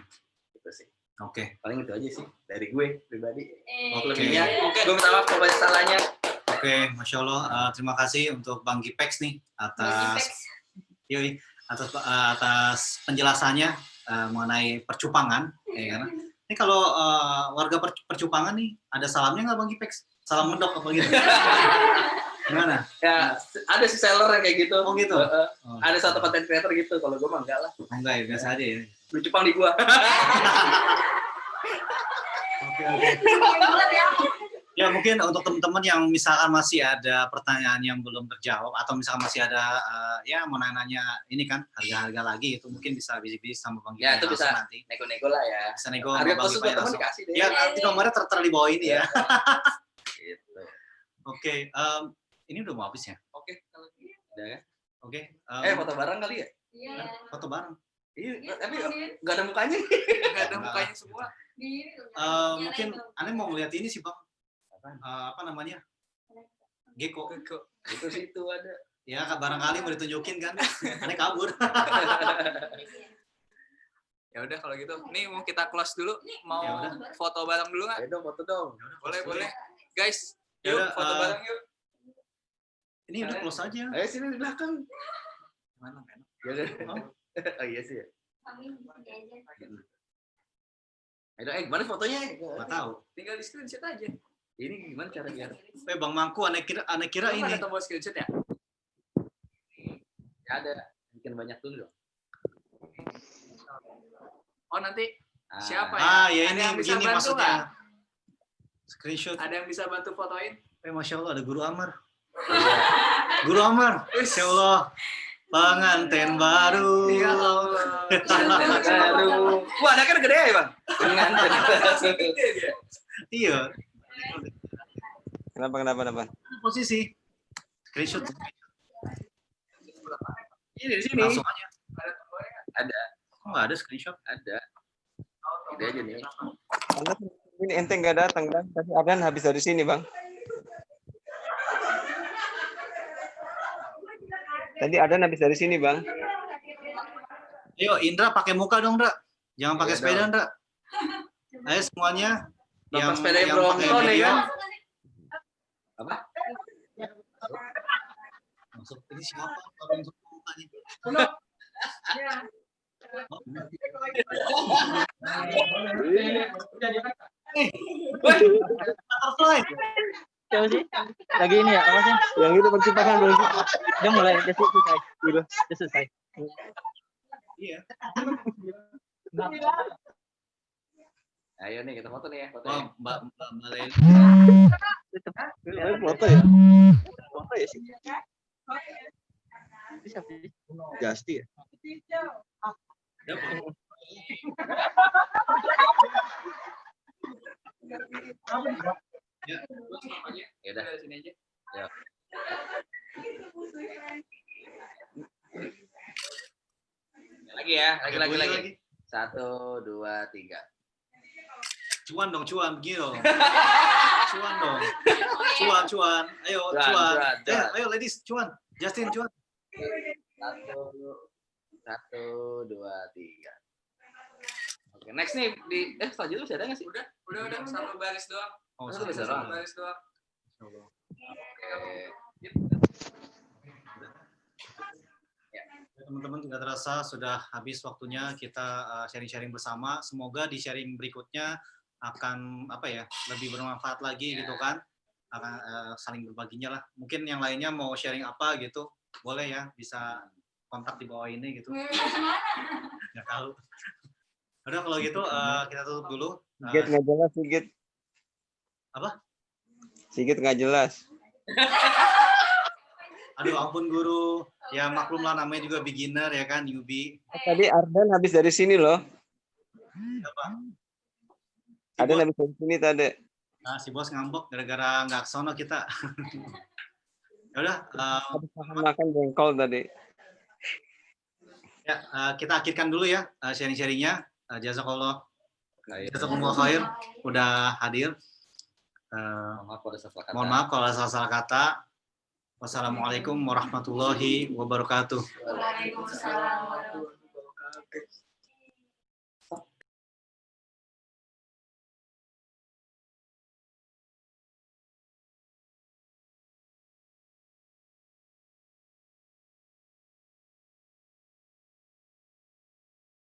Gitu sih. Oke. Paling itu aja sih dari gue pribadi. Oke. Lebihnya, gue minta maaf kalau banyak salahnya. Oke, Masya Allah. Terima kasih untuk Bang Gipex nih atas penjelasannya mengenai percupangan. Ya kan? Ini kalau warga percupangan nih, ada salamnya nggak Bang Gipex? Salam mendok apa gitu? Gimana? Ya, ada sih seller yang kayak gitu. Oh gitu? Ada satu content creator gitu, kalau gue mah enggak lah. Enggak ya, biasa aja ya. Bercupang di gua. Oke. Ya mungkin untuk teman-teman yang misalkan masih ada pertanyaan yang belum terjawab atau misalkan masih ada ya mau nanya ini kan harga-harga lagi itu mungkin bisa bisik-bisik sama Bang Ya, Gipai itu bisa nanti. nego-nego lah ya. Bisa nego Harga sama Bang khusus Gipai buat teman langsung. dikasih deh. Ya nanti nomornya tertera di bawah ini ya. Gitu. Oke, ini udah mau habis ya? Oke, kalau gitu. Udah ya. Oke. Foto bareng kali ya? Foto bareng. Iya, tapi nggak ada mukanya. Nggak ada mukanya semua. Mungkin Ane mau ngeliat ini sih Bang. Apa namanya? Gecko. Itu situ ada. Ya barangkali mau ditunjukin kan. Ane kabur. Ya udah kalau gitu. Nih mau kita close dulu. Mau Ya udah. foto bareng dulu nggak? Ayo dong, foto dong. Boleh. Guys, Ya yuk udah, foto bareng yuk. Ini udah close aja. Ayo sini di belakang. Mana kan? Ya udah. Oh iya sih ya. Ayo, gimana fotonya? Nggak tahu. Tinggal di screenshot aja. Ini gimana cara biar? Bang Mangku Ane kira ini. Ada tombol screenshot ya? Ya ada. Bikin banyak dulu dong. Oh nanti Ah. siapa ya? Ya Ada ini yang bisa begini bantu maksudnya. nggak? Screenshot. Ada yang bisa bantu fotoin? Masya Allah ada Guru Amar. Guru Amar. Masya Allah. Pengantin baru. Ya Allah. Aduh. Wah, anaknya gede ya, Bang? Pengantin. Iya. Kenapa? Posisi. Screenshot. Ini di sini. Langsung aja. Ada. Kok nggak ada screenshot? Ada. Ini aja nih. Ini ente nggak datang kan? Tadi Ardan habis dari sini bang. Tadi Ardan habis dari sini bang. Ayo Indra pakai muka dong, Indra. Jangan pakai Iya sepeda, dong. Indra. Ayo semuanya. Bapak sepeda yang Brompton pakai ya video. kan? Apa? Masuk. Ini siapa? Orang yang suka mukanya. Butterfly. Siapa sih? Lagi ini ya, apa sih? Yang itu percipakan belum. Udah mulai, udah selesai. Udah selesai. Iya. Ayo nih kita foto nih ya, foto. Oh, Mbak Leli. Foto ya? Foto ya sih. Siapa sih? Gasti ya? Ya. Ya udah. Sini aja. Ya. Lagi ya, lagi. 1, 2, 3. Cuan dong, cuan gitu. Cuan dong. Cuan. Ayo, Cuan. cuan. Ayo ladies, cuan. Justin, cuan. 1, 2, 3. Oke, next nih di selanjutnya masih ada nggak sih? Udah satu baris doang. Oh, Satu sorry. baris doang. Baris doang. Oke. Teman-teman tidak terasa sudah habis waktunya kita sharing-sharing bersama. Semoga di sharing berikutnya akan lebih bermanfaat lagi gitu kan. Akan saling berbaginya lah. Mungkin yang lainnya mau sharing apa gitu, boleh ya, bisa kontak di bawah ini gitu. Nggak tahu. Udah kalau gitu kita tutup dulu. Sigit nggak jelas, Sigit. Apa? Sigit nggak jelas. Aduh ampun guru, ya maklum lah namanya juga beginner ya kan, newbie. Tadi Ardan habis dari sini loh. Apa? Ardan habis dari sini tadi. Nah, si bos ngambek gara-gara nggak kesono kita. Ya udah, Habis makan jengkol tadi. ya kita akhirkan dulu ya sharing-sharingnya. Jazakallah khair udah hadir. Mohon maaf kalau ada salah kata. Wassalamualaikum warahmatullahi wabarakatuh. Waalaikumsalam warahmatullahi wabarakatuh.